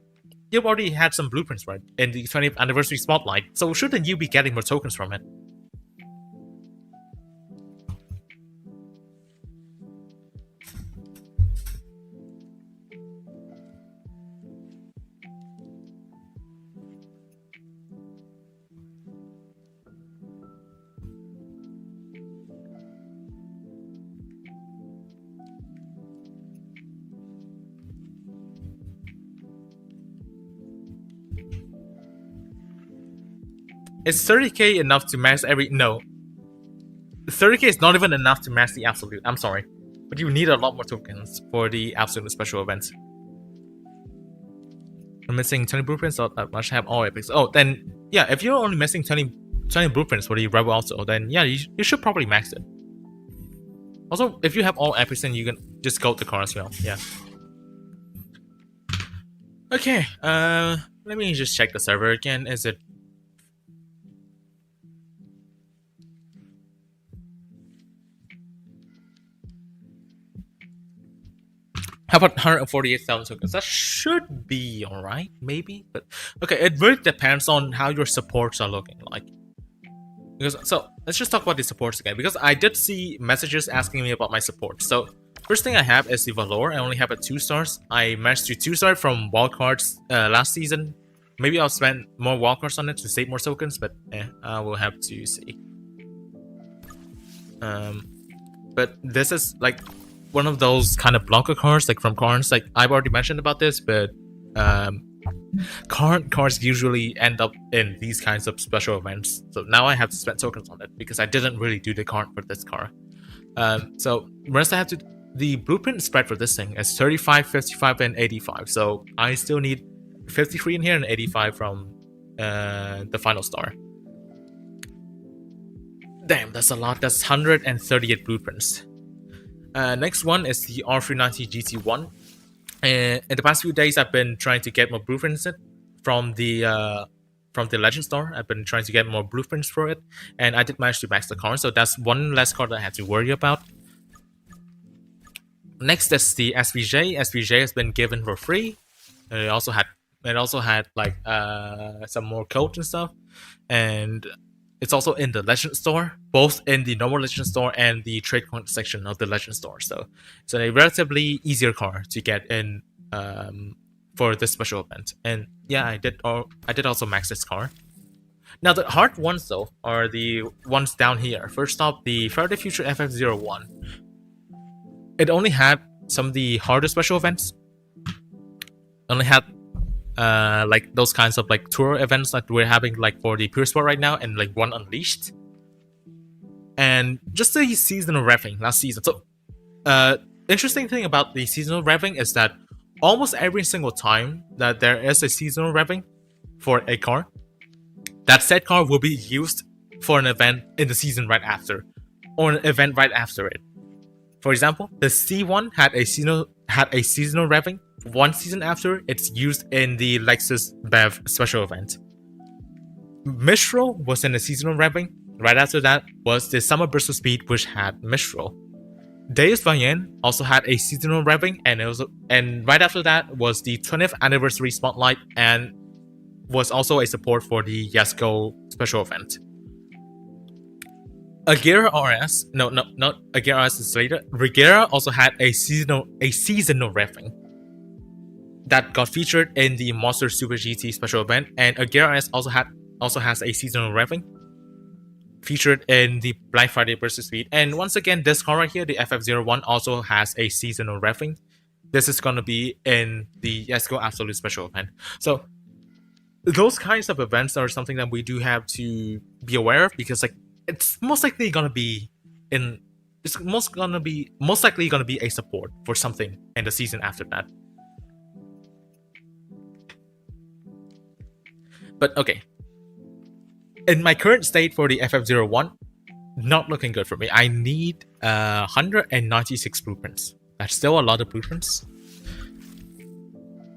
S1: You've already had some blueprints, right, in the 20th anniversary spotlight, so shouldn't you be getting more tokens from it? Is 30k enough to max every... No. 30k is not even enough to max the Absolute. I'm sorry. But you need a lot more tokens for the Absolute special events. I'm missing 20 blueprints, so I must have all epics. Oh, then, yeah, if you're only missing 20 blueprints for the Rebel also, then yeah, you should probably max it. Also, if you have all epics, then you can just go to the car as well. Yeah. Okay, let me just check the server again. Is it... How about 148,000 tokens? That should be alright, maybe. But okay, it really depends on how your supports are looking like. Because so let's just talk about the supports again. Because I did see messages asking me about my support. So first thing I have is the Valor. I only have a 2 stars. I managed to 2-star from wildcards last season. Maybe I'll spend more wildcards on it to save more tokens, but I will have to see. But this is like one of those kind of Blanca cards, like from cards, like I've already mentioned about this, but current cards usually end up in these kinds of special events. So now I have to spend tokens on it because I didn't really do the card for this car. So rest I have to... The blueprint spread for this thing is 35, 55, and 85. So I still need 53 in here and 85 from the final star. Damn, that's a lot. That's 138 blueprints. Next one is the R390 GT1. In the past few days, I've been trying to get more blueprints from the from the Legend Store. I've been trying to get more blueprints for it, and I did manage to max the car, so that's one less car that I had to worry about. Next is the SVJ. SVJ has been given for free. It also had like some more codes and stuff, and it's also in the Legend Store, both in the normal Legend Store and the trade coin section of the Legend Store. So it's a relatively easier car to get in for this special event. And yeah, I did also max this car. Now the hard ones though are the ones down here. First off, the Faraday Future FF01. It only had some of the harder special events. Only had like those kinds of like tour events that we're having like for the Pure Sport right now, and like one Unleashed, and just the seasonal revving last season. So interesting thing about the seasonal revving is that almost every single time that there is a seasonal revving for a car, that said car will be used for an event in the season right after, or an event right after it. For example, the C1 had a seasonal revving one season after it's used in the Lexus BEV special event. Mistral was in a seasonal revving. Right after that was the Summer Burst of Speed, which had Mistral. Deus Vaillant also had a seasonal revving, and right after that was the 20th anniversary spotlight, and was also a support for the Yesco special event. Agera RS, not Agera RS is later. Regera also had a seasonal revving that got featured in the Monster Super GT special event, and Agera RS also has a seasonal revving featured in the Black Friday Burst of Speed. And once again, this car right here, the FF01, also has a seasonal revving. This is going to be in the Yesco Absolute special event. So those kinds of events are something that we do have to be aware of, because like it's most likely going to be a support for something in the season after that. But okay, in my current state for the FF01, not looking good for me. I need 196 blueprints. That's still a lot of blueprints.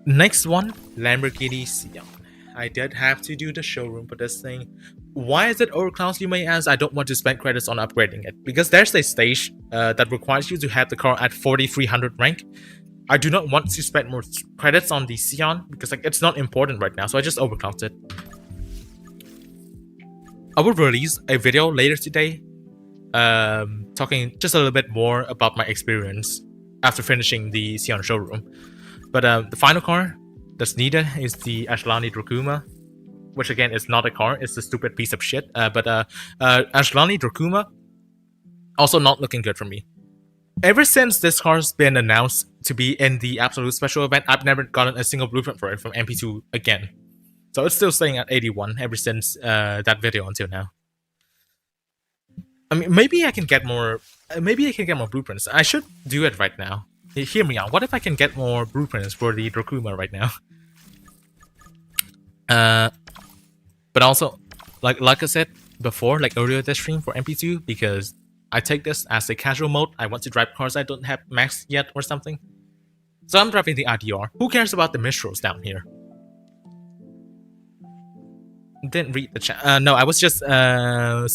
S1: Next one, Lamborghini Sion. I did have to do the showroom for this thing. Why is it overclassed, you may ask? I don't want to spend credits on upgrading it, because there's a stage that requires you to have the car at 4300 rank. I do not want to spend more credits on the Sion, because like it's not important right now, so I just overclocked it. I will release a video later today talking just a little bit more about my experience after finishing the Sion showroom. But the final car that's needed is the Ashlani Dracuma, which again is not a car, it's a stupid piece of shit. But Ashlani Dracuma, also not looking good for me. Ever since this car's been announced to be in the Absolute Special event, I've never gotten a single blueprint for it from MP2 again. So it's still staying at 81 ever since that video until now. I mean, maybe I can get more blueprints. I should do it right now. Hear me out. What if I can get more blueprints for the Dracuma right now? But also, like I said before, like earlier this stream for MP2, because I take this as a casual mode. I want to drive cars I don't have maxed yet or something. So I'm driving the IDR. Who cares about the Mistrals down here? Didn't read the chat. No, I was just I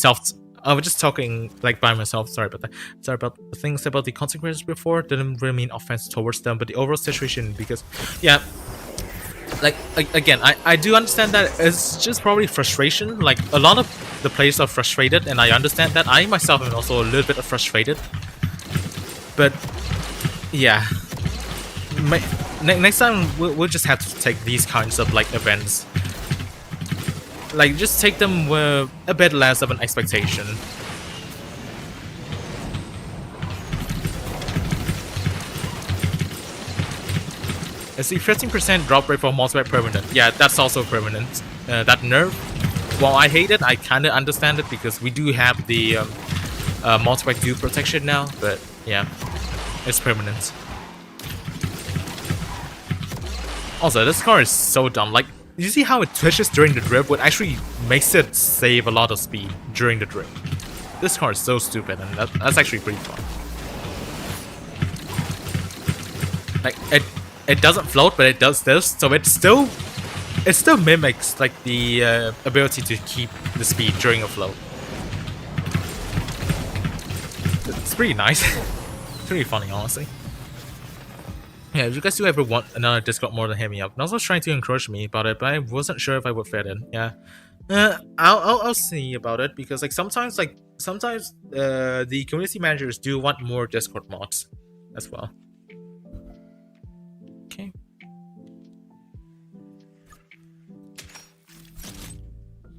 S1: was just talking like by myself. Sorry about that. Sorry about the things about the consequences before. Didn't really mean offense towards them, but the overall situation, because yeah, like again, I do understand that it's just probably frustration. Like a lot of the players are frustrated, and I understand that. I myself am also a little bit frustrated. But yeah, next time we'll just have to take these kinds of like events. Like, just take them with a bit less of an expectation. I see 15% drop rate for multi-back permanent. Yeah, that's also permanent. That nerf, while I hate it, I kind of understand it, because we do have the multi-back dual protection now, but yeah, it's permanent. Also, this car is so dumb. Like, you see how it twitches during the drift, which actually makes it save a lot of speed during the drift. This car is so stupid, and that's actually pretty fun. Like, it doesn't float, but it does this, so it's still it still mimics like the ability to keep the speed during a flow. It's pretty nice. It's pretty funny, honestly. Yeah, if you guys do ever want another Discord more, than hit me up. Naz was trying to encourage me about it, but I wasn't sure if I would fit in. Yeah, I'll see about it, because like sometimes the community managers do want more Discord mods as well. Okay.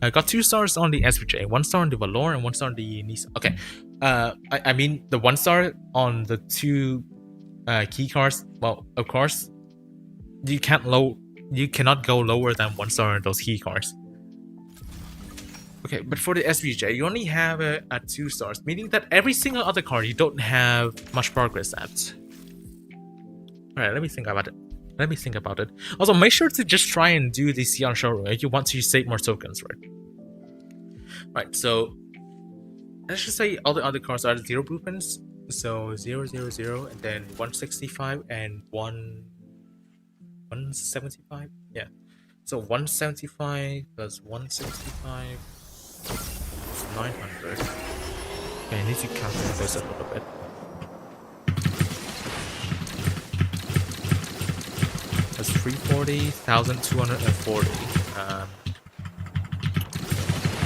S1: I got 2 stars on the SVJ, 1 star on the Valor, and 1 star on the Nisa. Okay, I mean the 1 star on the 2 key cards. Well, of course, you cannot go lower than 1 star on those key cards. Okay, but for the SVJ, you only have it at 2 stars, meaning that every single other card you don't have much progress at. Alright, let me think about it. Also, make sure to just try and do the Xeon showroom if you want to save more tokens, right? Right, so let's just say all the other cards are 0 blueprints. So 0, 0, 0, and then 165 and 175. Yeah. So 175 plus 165 is 900. Okay, I need to calculate this a little bit. That's 340, 1,240.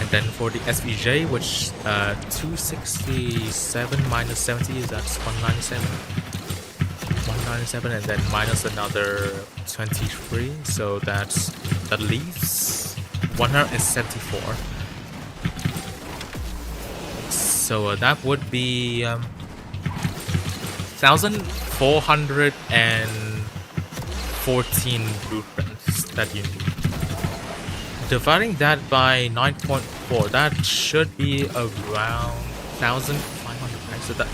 S1: And then for the SVJ, which 267 minus 70 is that's 197. 197, and then minus another 23, so that leaves 174. So that would be 1,414 blueprints that you need. Dividing that by 9.4, that should be around 1,500 packs. So that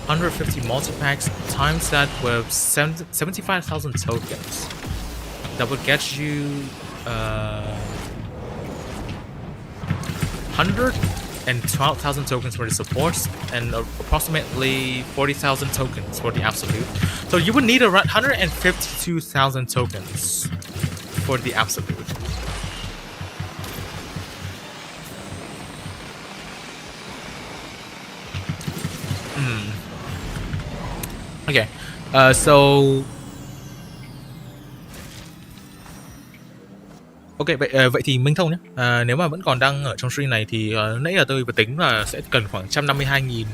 S1: 150 multi-packs times that with 75,000 tokens. That would get you 112,000 tokens for the supports and approximately 40,000 tokens for the absolute. So you would need around 152,000 tokens for the absolute. Okay, so ok vậy thì Minh Thông nhé. Nếu mà vẫn còn đang ở trong stream này thì nãy giờ tôi vừa tính là sẽ cần khoảng 152.000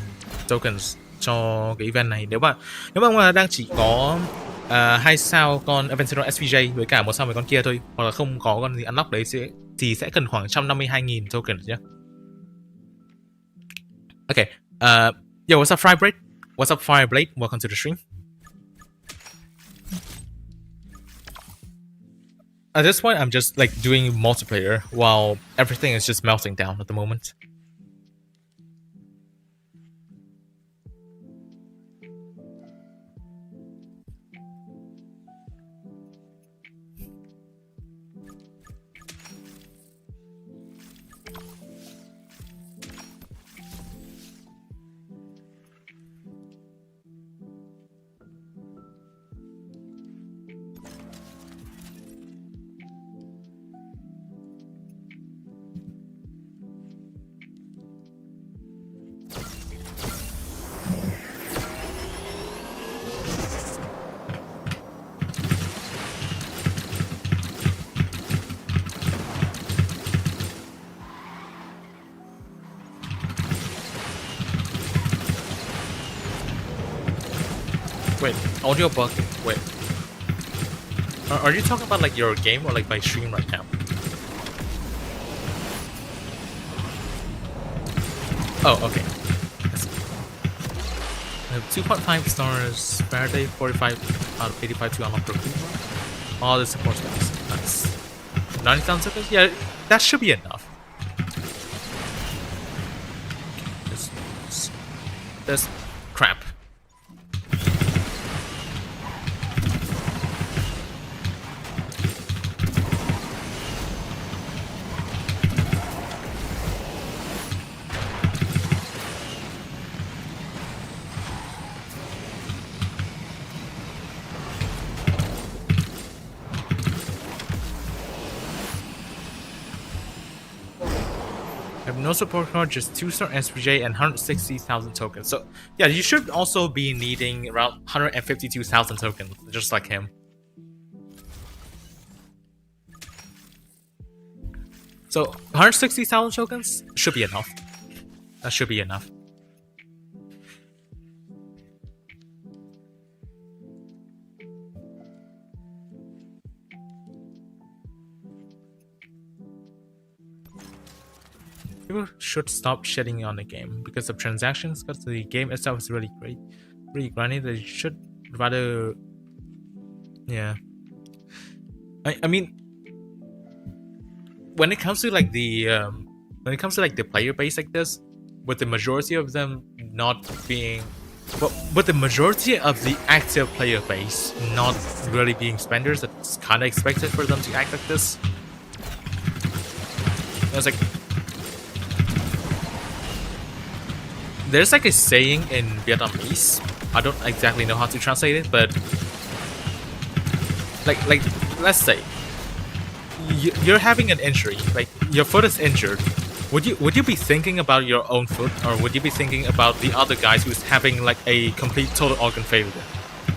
S1: tokens cho cái event này. Nếu mà đang chỉ có 2 sao con Xronial SVJ với cả 1 sao với con kia thôi, hoặc là không có con gì unlock đấy thì sẽ cần khoảng 152.000 tokens nhé. Okay, yo, what's up, Fireblade? What's up, Fireblade? Welcome to the stream. At this point, I'm just like doing multiplayer while everything is just melting down at the moment. Wait, audio bug. Wait. Are you talking about like your game or like my stream right now? Oh, okay. I have 2.5 stars, Faraday, 45 out of 85 to unlock the all the support stars. That's 90,000 tokens? Yeah, that should be enough. This crap. have no support card, just 2-star SPJ and 160,000 tokens. So yeah, you should also be needing around 152,000 tokens, just like him. So 160,000 tokens should be enough. That should be enough. People should stop shitting on the game because of transactions, because the game itself is really great, really grindy. They should rather, yeah. I mean, when it comes to like the player base like this, with the majority of them not being, well, with the majority of the active player base not really being spenders, it's kind of expected for them to act like this. It's like, there's like a saying in Vietnamese. I don't exactly know how to translate it, but like let's say you're having an injury, like your foot is injured. Would you be thinking about your own foot, or would you be thinking about the other guys who's having like a complete total organ failure?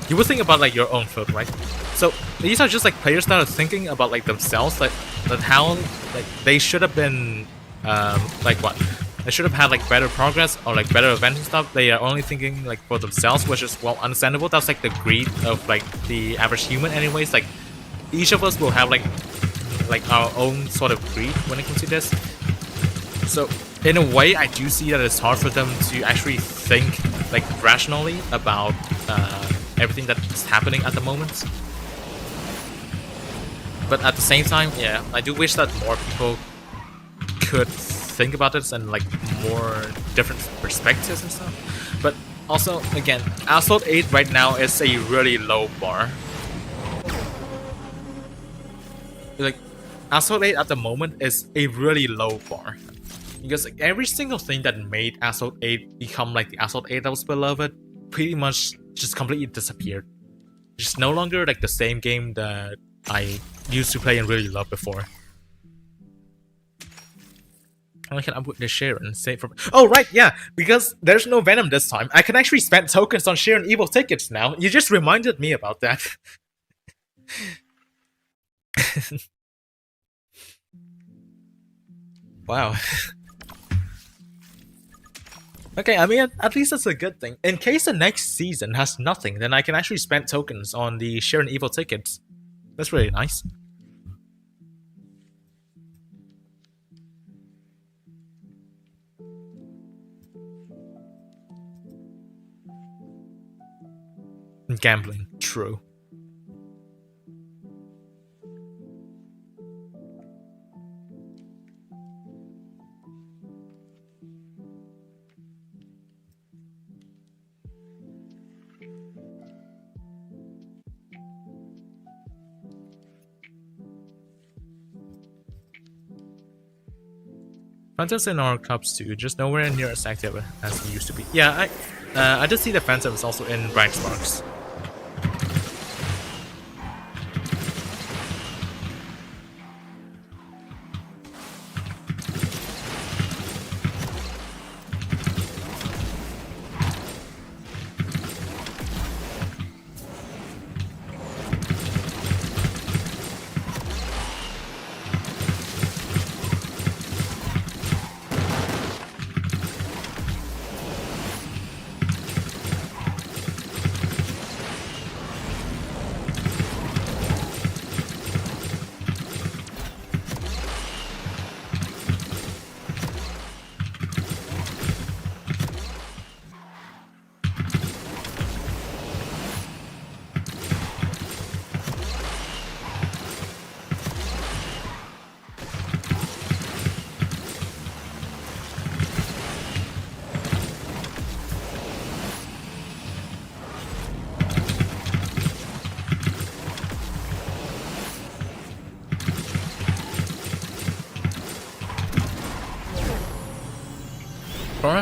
S1: You would think about like your own foot, right? So these are just like players that are thinking about like themselves, like how like they should have been like what? They should have had like better progress or like better events and stuff. They are only thinking like for themselves, which is well understandable. That's like the greed of like the average human anyways. Like each of us will have like our own sort of greed when it comes to this. So in a way, I do see that it's hard for them to actually think like rationally about everything that's happening at the moment. But at the same time, yeah, I do wish that more people could think about this and like more different perspectives and stuff. But also, again, Asphalt 8 right now is a really low bar. Like, Asphalt 8 at the moment is a really low bar. Because like, every single thing that made Asphalt 8 become like the Asphalt 8 that was beloved pretty much just completely disappeared. It's no longer like the same game that I used to play and really loved before. I can upgrade the share and save from. Oh right, yeah, because there's no Venom this time. I can actually spend tokens on share and evil tickets now. You just reminded me about that. Wow. Okay, I mean, at least that's a good thing. In case the next season has nothing, then I can actually spend tokens on the share and evil tickets. That's really nice. Gambling, true. Phantoms in our clubs too, just nowhere near as active as he used to be. Yeah, I did see the Phantoms also in Bright Sparks.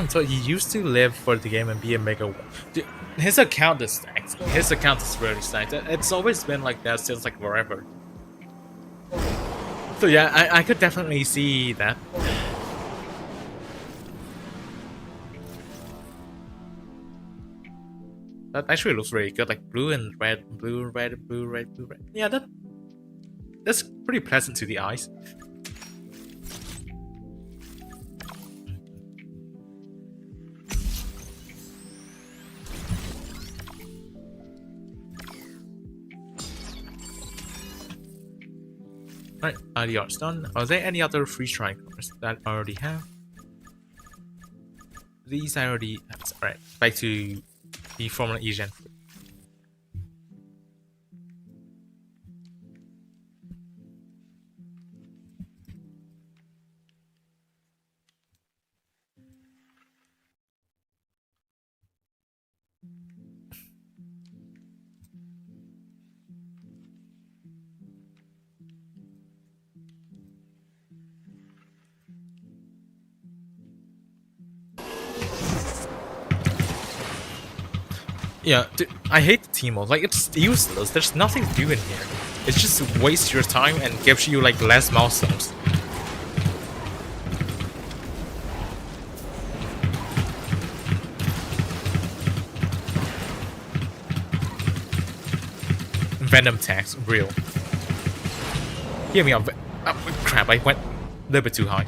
S1: So he used to live for the game and be a mega. Dude, his account is stacked. His account is really stacked. It's always been like that since like forever. So yeah, I could definitely see that. That actually looks really good, like blue and red, blue, red, blue, red, blue, red. Yeah, that's pretty pleasant to the eyes. Alright, the art's done. Are there any other free strike cards that I already have? These I already have. Alright, back to the Formula E Gen 3. Yeah, dude, I hate the team mode. Like, it's useless. There's nothing to do in here. It's just waste your time and gives you like less milestones. Venom tags, real. Hear me out. Oh, crap, I went a little bit too high.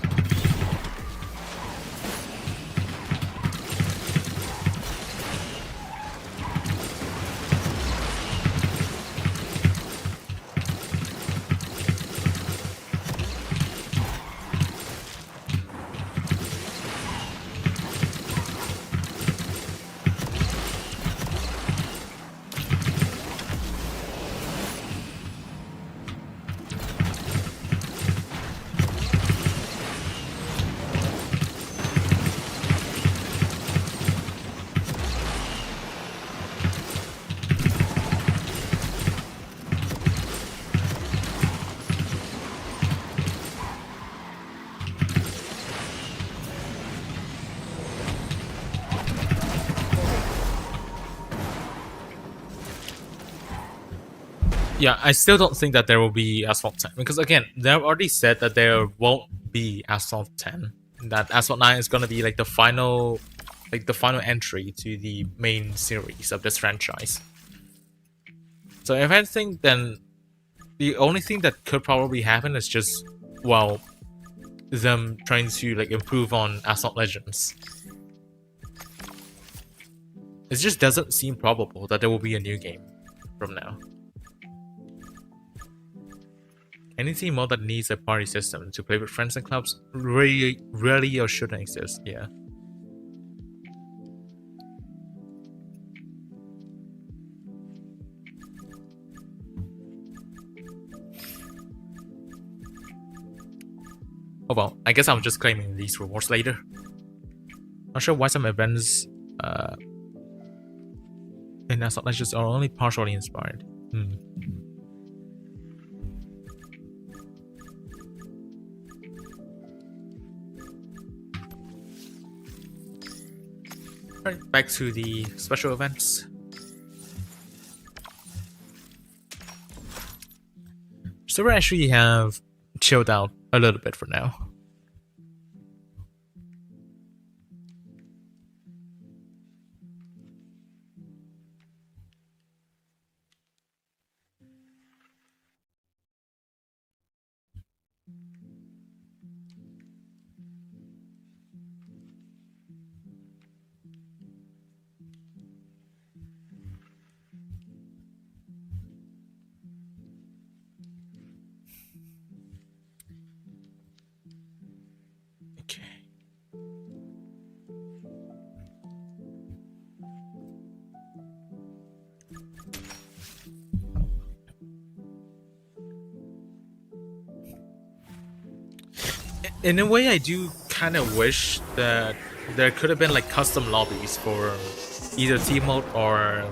S1: Yeah, I still don't think that there will be Asphalt 10 because again, they've already said that there won't be Asphalt 10. That Asphalt 9 is gonna be like the final entry to the main series of this franchise. So if anything, then the only thing that could probably happen is just, well, them trying to like improve on Asphalt Legends. It just doesn't seem probable that there will be a new game from now. Any team mode that needs a party system to play with friends and clubs really or shouldn't exist, yeah. Oh well, I guess I'm just claiming these rewards later. Not sure why some events in Asphalt Legends are only partially inspired. Alright, back to the special events. So we actually have chilled out a little bit for now. In a way, I do kind of wish that there could have been like custom lobbies for either team mode or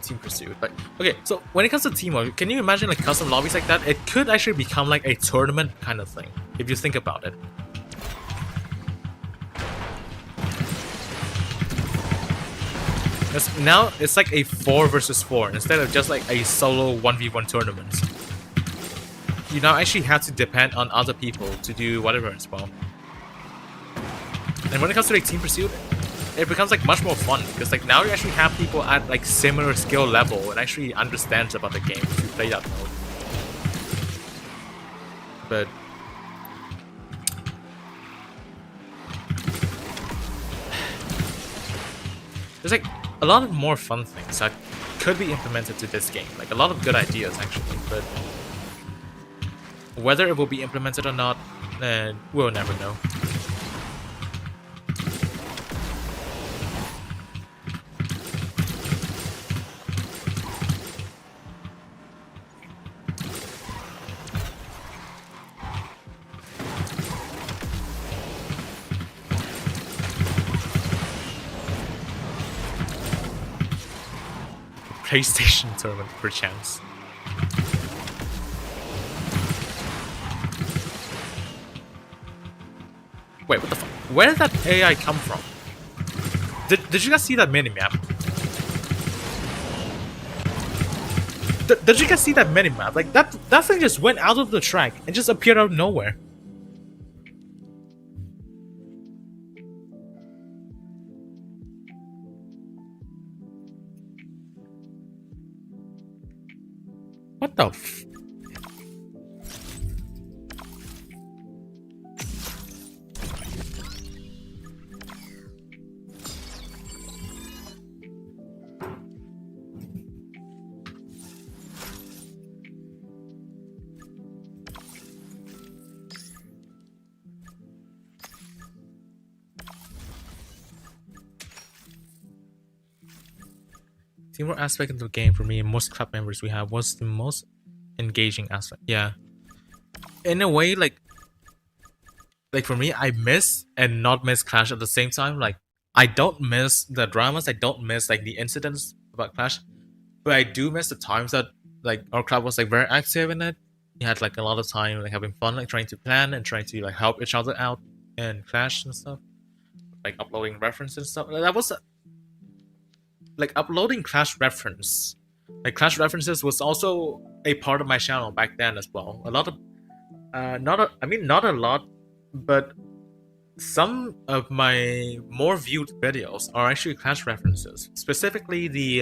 S1: team pursuit. Like, okay, so when it comes to team mode, can you imagine like custom lobbies like that? It could actually become like a tournament kind of thing if you think about it. Now it's like a 4 versus 4 instead of just like a solo 1v1 tournament. You now actually have to depend on other people to do whatever as well. And when it comes to like team pursuit, it becomes like much more fun because like now you actually have people at like similar skill level and actually understands about the game to play that mode. But there's like a lot of more fun things that could be implemented to this game, like a lot of good ideas actually, but whether it will be implemented or not, we'll never know. PlayStation tournament per chance. Wait, what the fuck? Where did that AI come from? Did you guys see that minimap? Did you guys see that minimap? Like that thing just went out of the track and just appeared out of nowhere. What the f... Teamwork aspect of the game for me, most club members we have was the most engaging aspect. Yeah, in a way, like for me, I miss and not miss Clash at the same time. Like I don't miss the dramas, I don't miss like the incidents about Clash, but I do miss the times that like our club was like very active in it. We had like a lot of time like having fun, like trying to plan and trying to like help each other out and Clash and stuff, like uploading references and stuff. That was like uploading Clash reference. Like Clash references was also a part of my channel back then as well. A lot of, not a lot, but some of my more viewed videos are actually Clash references. Specifically the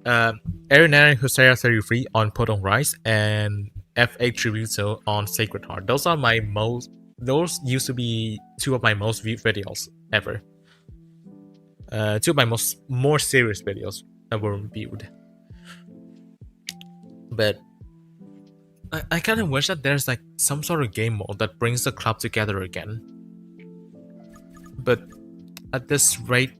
S1: Aeronary Husera 33 on Podong Rise and F8 Tributo on Sacred Heart. Those used to be two of my most viewed videos ever. Two of my more serious videos that were viewed. But I kind of wish that there's like some sort of game mode that brings the club together again. But at this rate,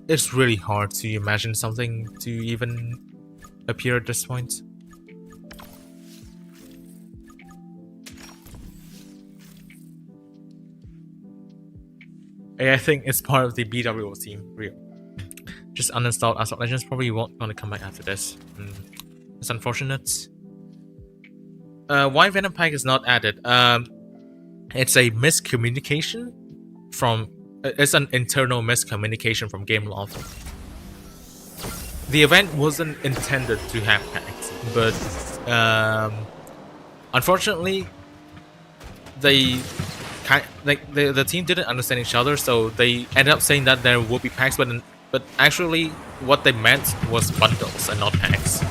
S1: it's really hard to imagine something to even appear at this point. I think it's part of the BWO team, real. Just uninstalled Asphalt Legends, probably won't gonna come back after this. It's unfortunate. Why Venom Pack is not added? It's a miscommunication from... It's an internal miscommunication from Gameloft. The event wasn't intended to have packs, but unfortunately, the team didn't understand each other, so they ended up saying that there would be packs, but actually what they meant was bundles and not packs.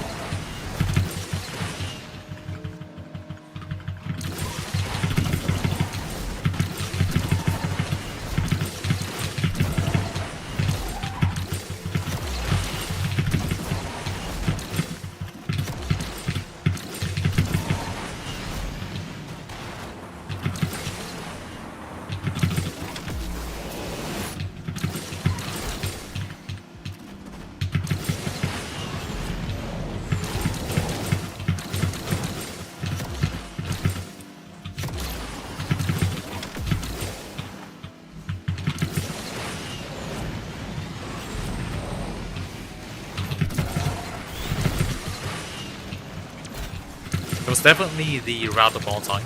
S1: It was definitely the route of all time.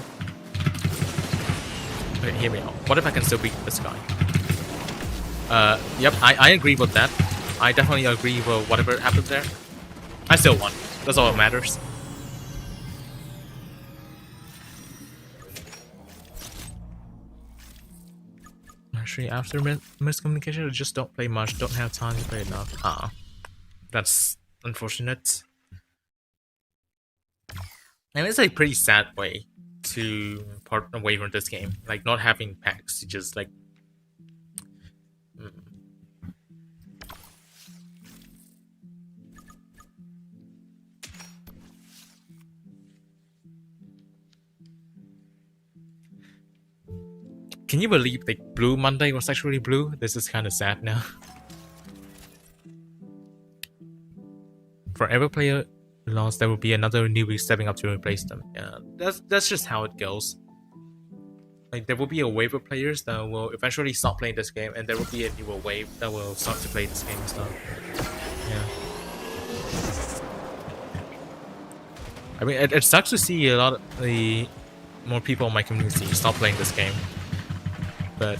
S1: Okay, hear me out. What if I can still beat this guy? Yep, I agree with that. I definitely agree with whatever happened there. I still won. That's all that matters. Actually, after miscommunication, I just don't play much, don't have time to play enough. That's unfortunate. And it's a pretty sad way to part away from this game. Like, not having packs, you just like... Can you believe like Blue Monday was actually blue? This is kind of sad now. For every player lost, there will be another newbie stepping up to replace them. Yeah, that's just how it goes. Like there will be a wave of players that will eventually stop playing this game, and there will be a newer wave that will start to play this game and stuff. Yeah. I mean, it sucks to see a lot of the more people in my community stop playing this game. But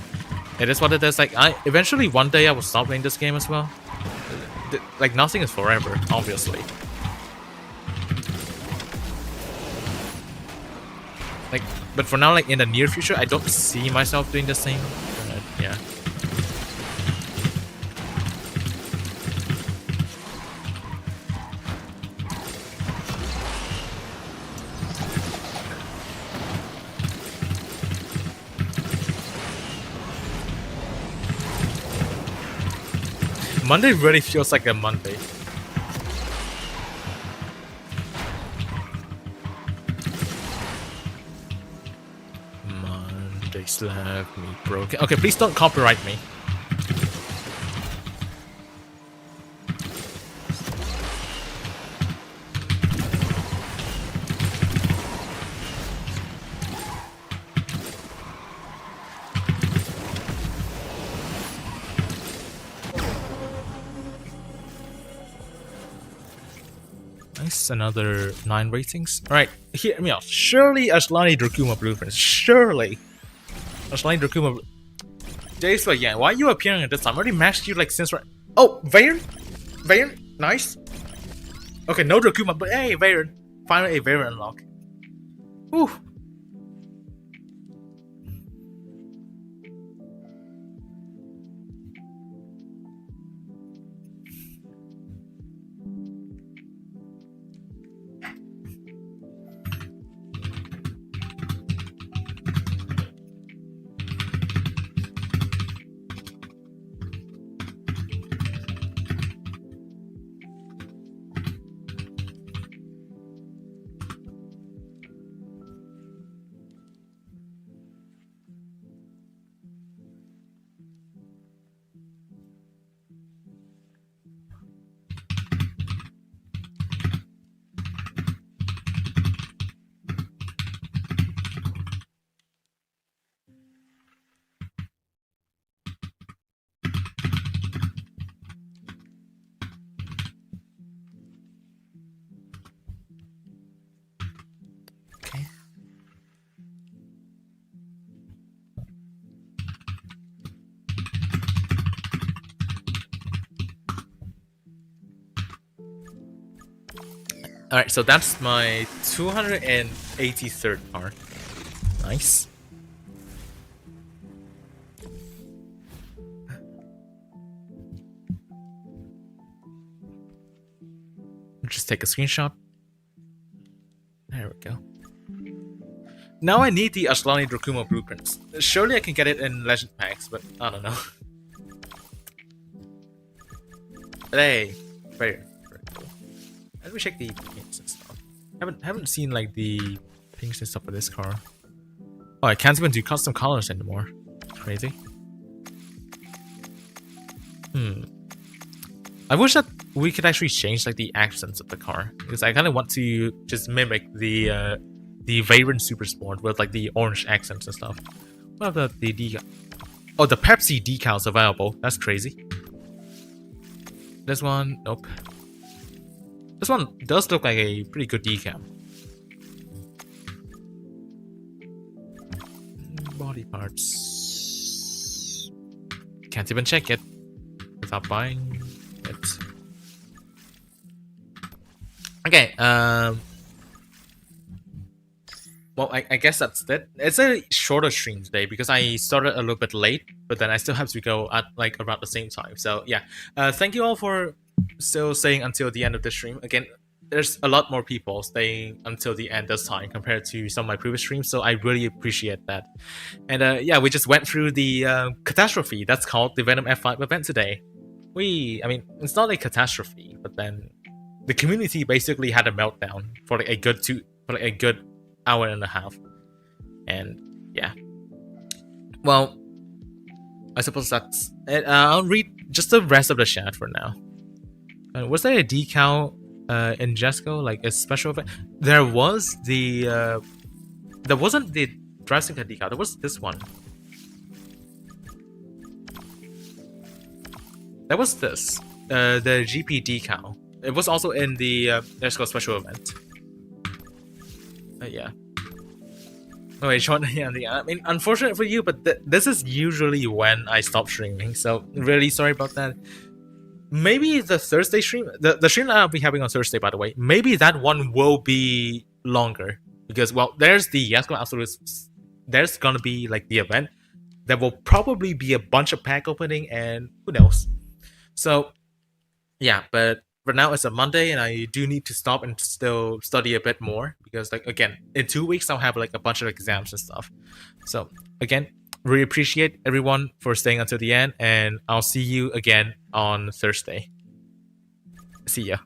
S1: it is what it is. Like eventually one day I will stop playing this game as well. Like nothing is forever, obviously. Like, but for now, like in the near future, I don't see myself doing the same. Yeah. Monday really feels like a Monday. Monday left me broken. Okay, please don't copyright me. Another 9 ratings. Alright, hear me out. Surely Ashlani Drakuma blueprints. Surely. Ashlani Drakuma. Days, but yeah, why are you appearing at this time? I already matched you like since right. Oh, Vayron? Vayron? Nice. Okay, no Drakuma, but hey, Vayron. Finally a Vayron unlock. Whew. Alright, so that's my 283rd car. Nice. Just take a screenshot. There we go. Now I need the Ashlani Drakuma blueprints. Surely I can get it in legend packs, but I don't know. But hey, very cool. Let me check the pinks and stuff. Haven't seen like the pinks and stuff for this car. Oh, I can't even do custom colors anymore. Crazy. I wish that we could actually change like the accents of the car, because I kind of want to just mimic the Vayron Super Sport with like the orange accents and stuff. What about the decal? Oh, the Pepsi decals available. That's crazy. This one, nope. This one does look like a pretty good decal. Body parts. Can't even check it without buying it. Okay, well, I guess that's it. It's a shorter stream today because I started a little bit late, but then I still have to go at like around the same time. So yeah, thank you all for still staying until the end of the stream. Again, there's a lot more people staying until the end this time compared to some of my previous streams, so I really appreciate that. And yeah, we just went through the catastrophe that's called the Venom F5 event today. I mean, it's not a catastrophe, but then the community basically had a meltdown for like a good hour and a half. And yeah, well, I suppose that's it. I'll read just the rest of the chat for now. Was there a decal in Jesco, like a special event? There was the there wasn't the dressing decal, there was this one. There was this, the GP decal. It was also in the Jesco special event. Yeah. Oh wait, Sean, yeah, I mean, unfortunate for you, but this is usually when I stop streaming, so really sorry about that. Maybe the Thursday stream, the stream that I'll be having on Thursday, by the way, maybe that one will be longer. Because, well, there's the Xronial Xero, there's gonna be, like, the event. There will probably be a bunch of pack opening, and who knows. So, yeah, but for now it's a Monday, and I do need to stop and still study a bit more. Because, like, again, in 2 weeks I'll have, like, a bunch of exams and stuff. So, again, really appreciate everyone for staying until the end, and I'll see you again on Thursday. See ya.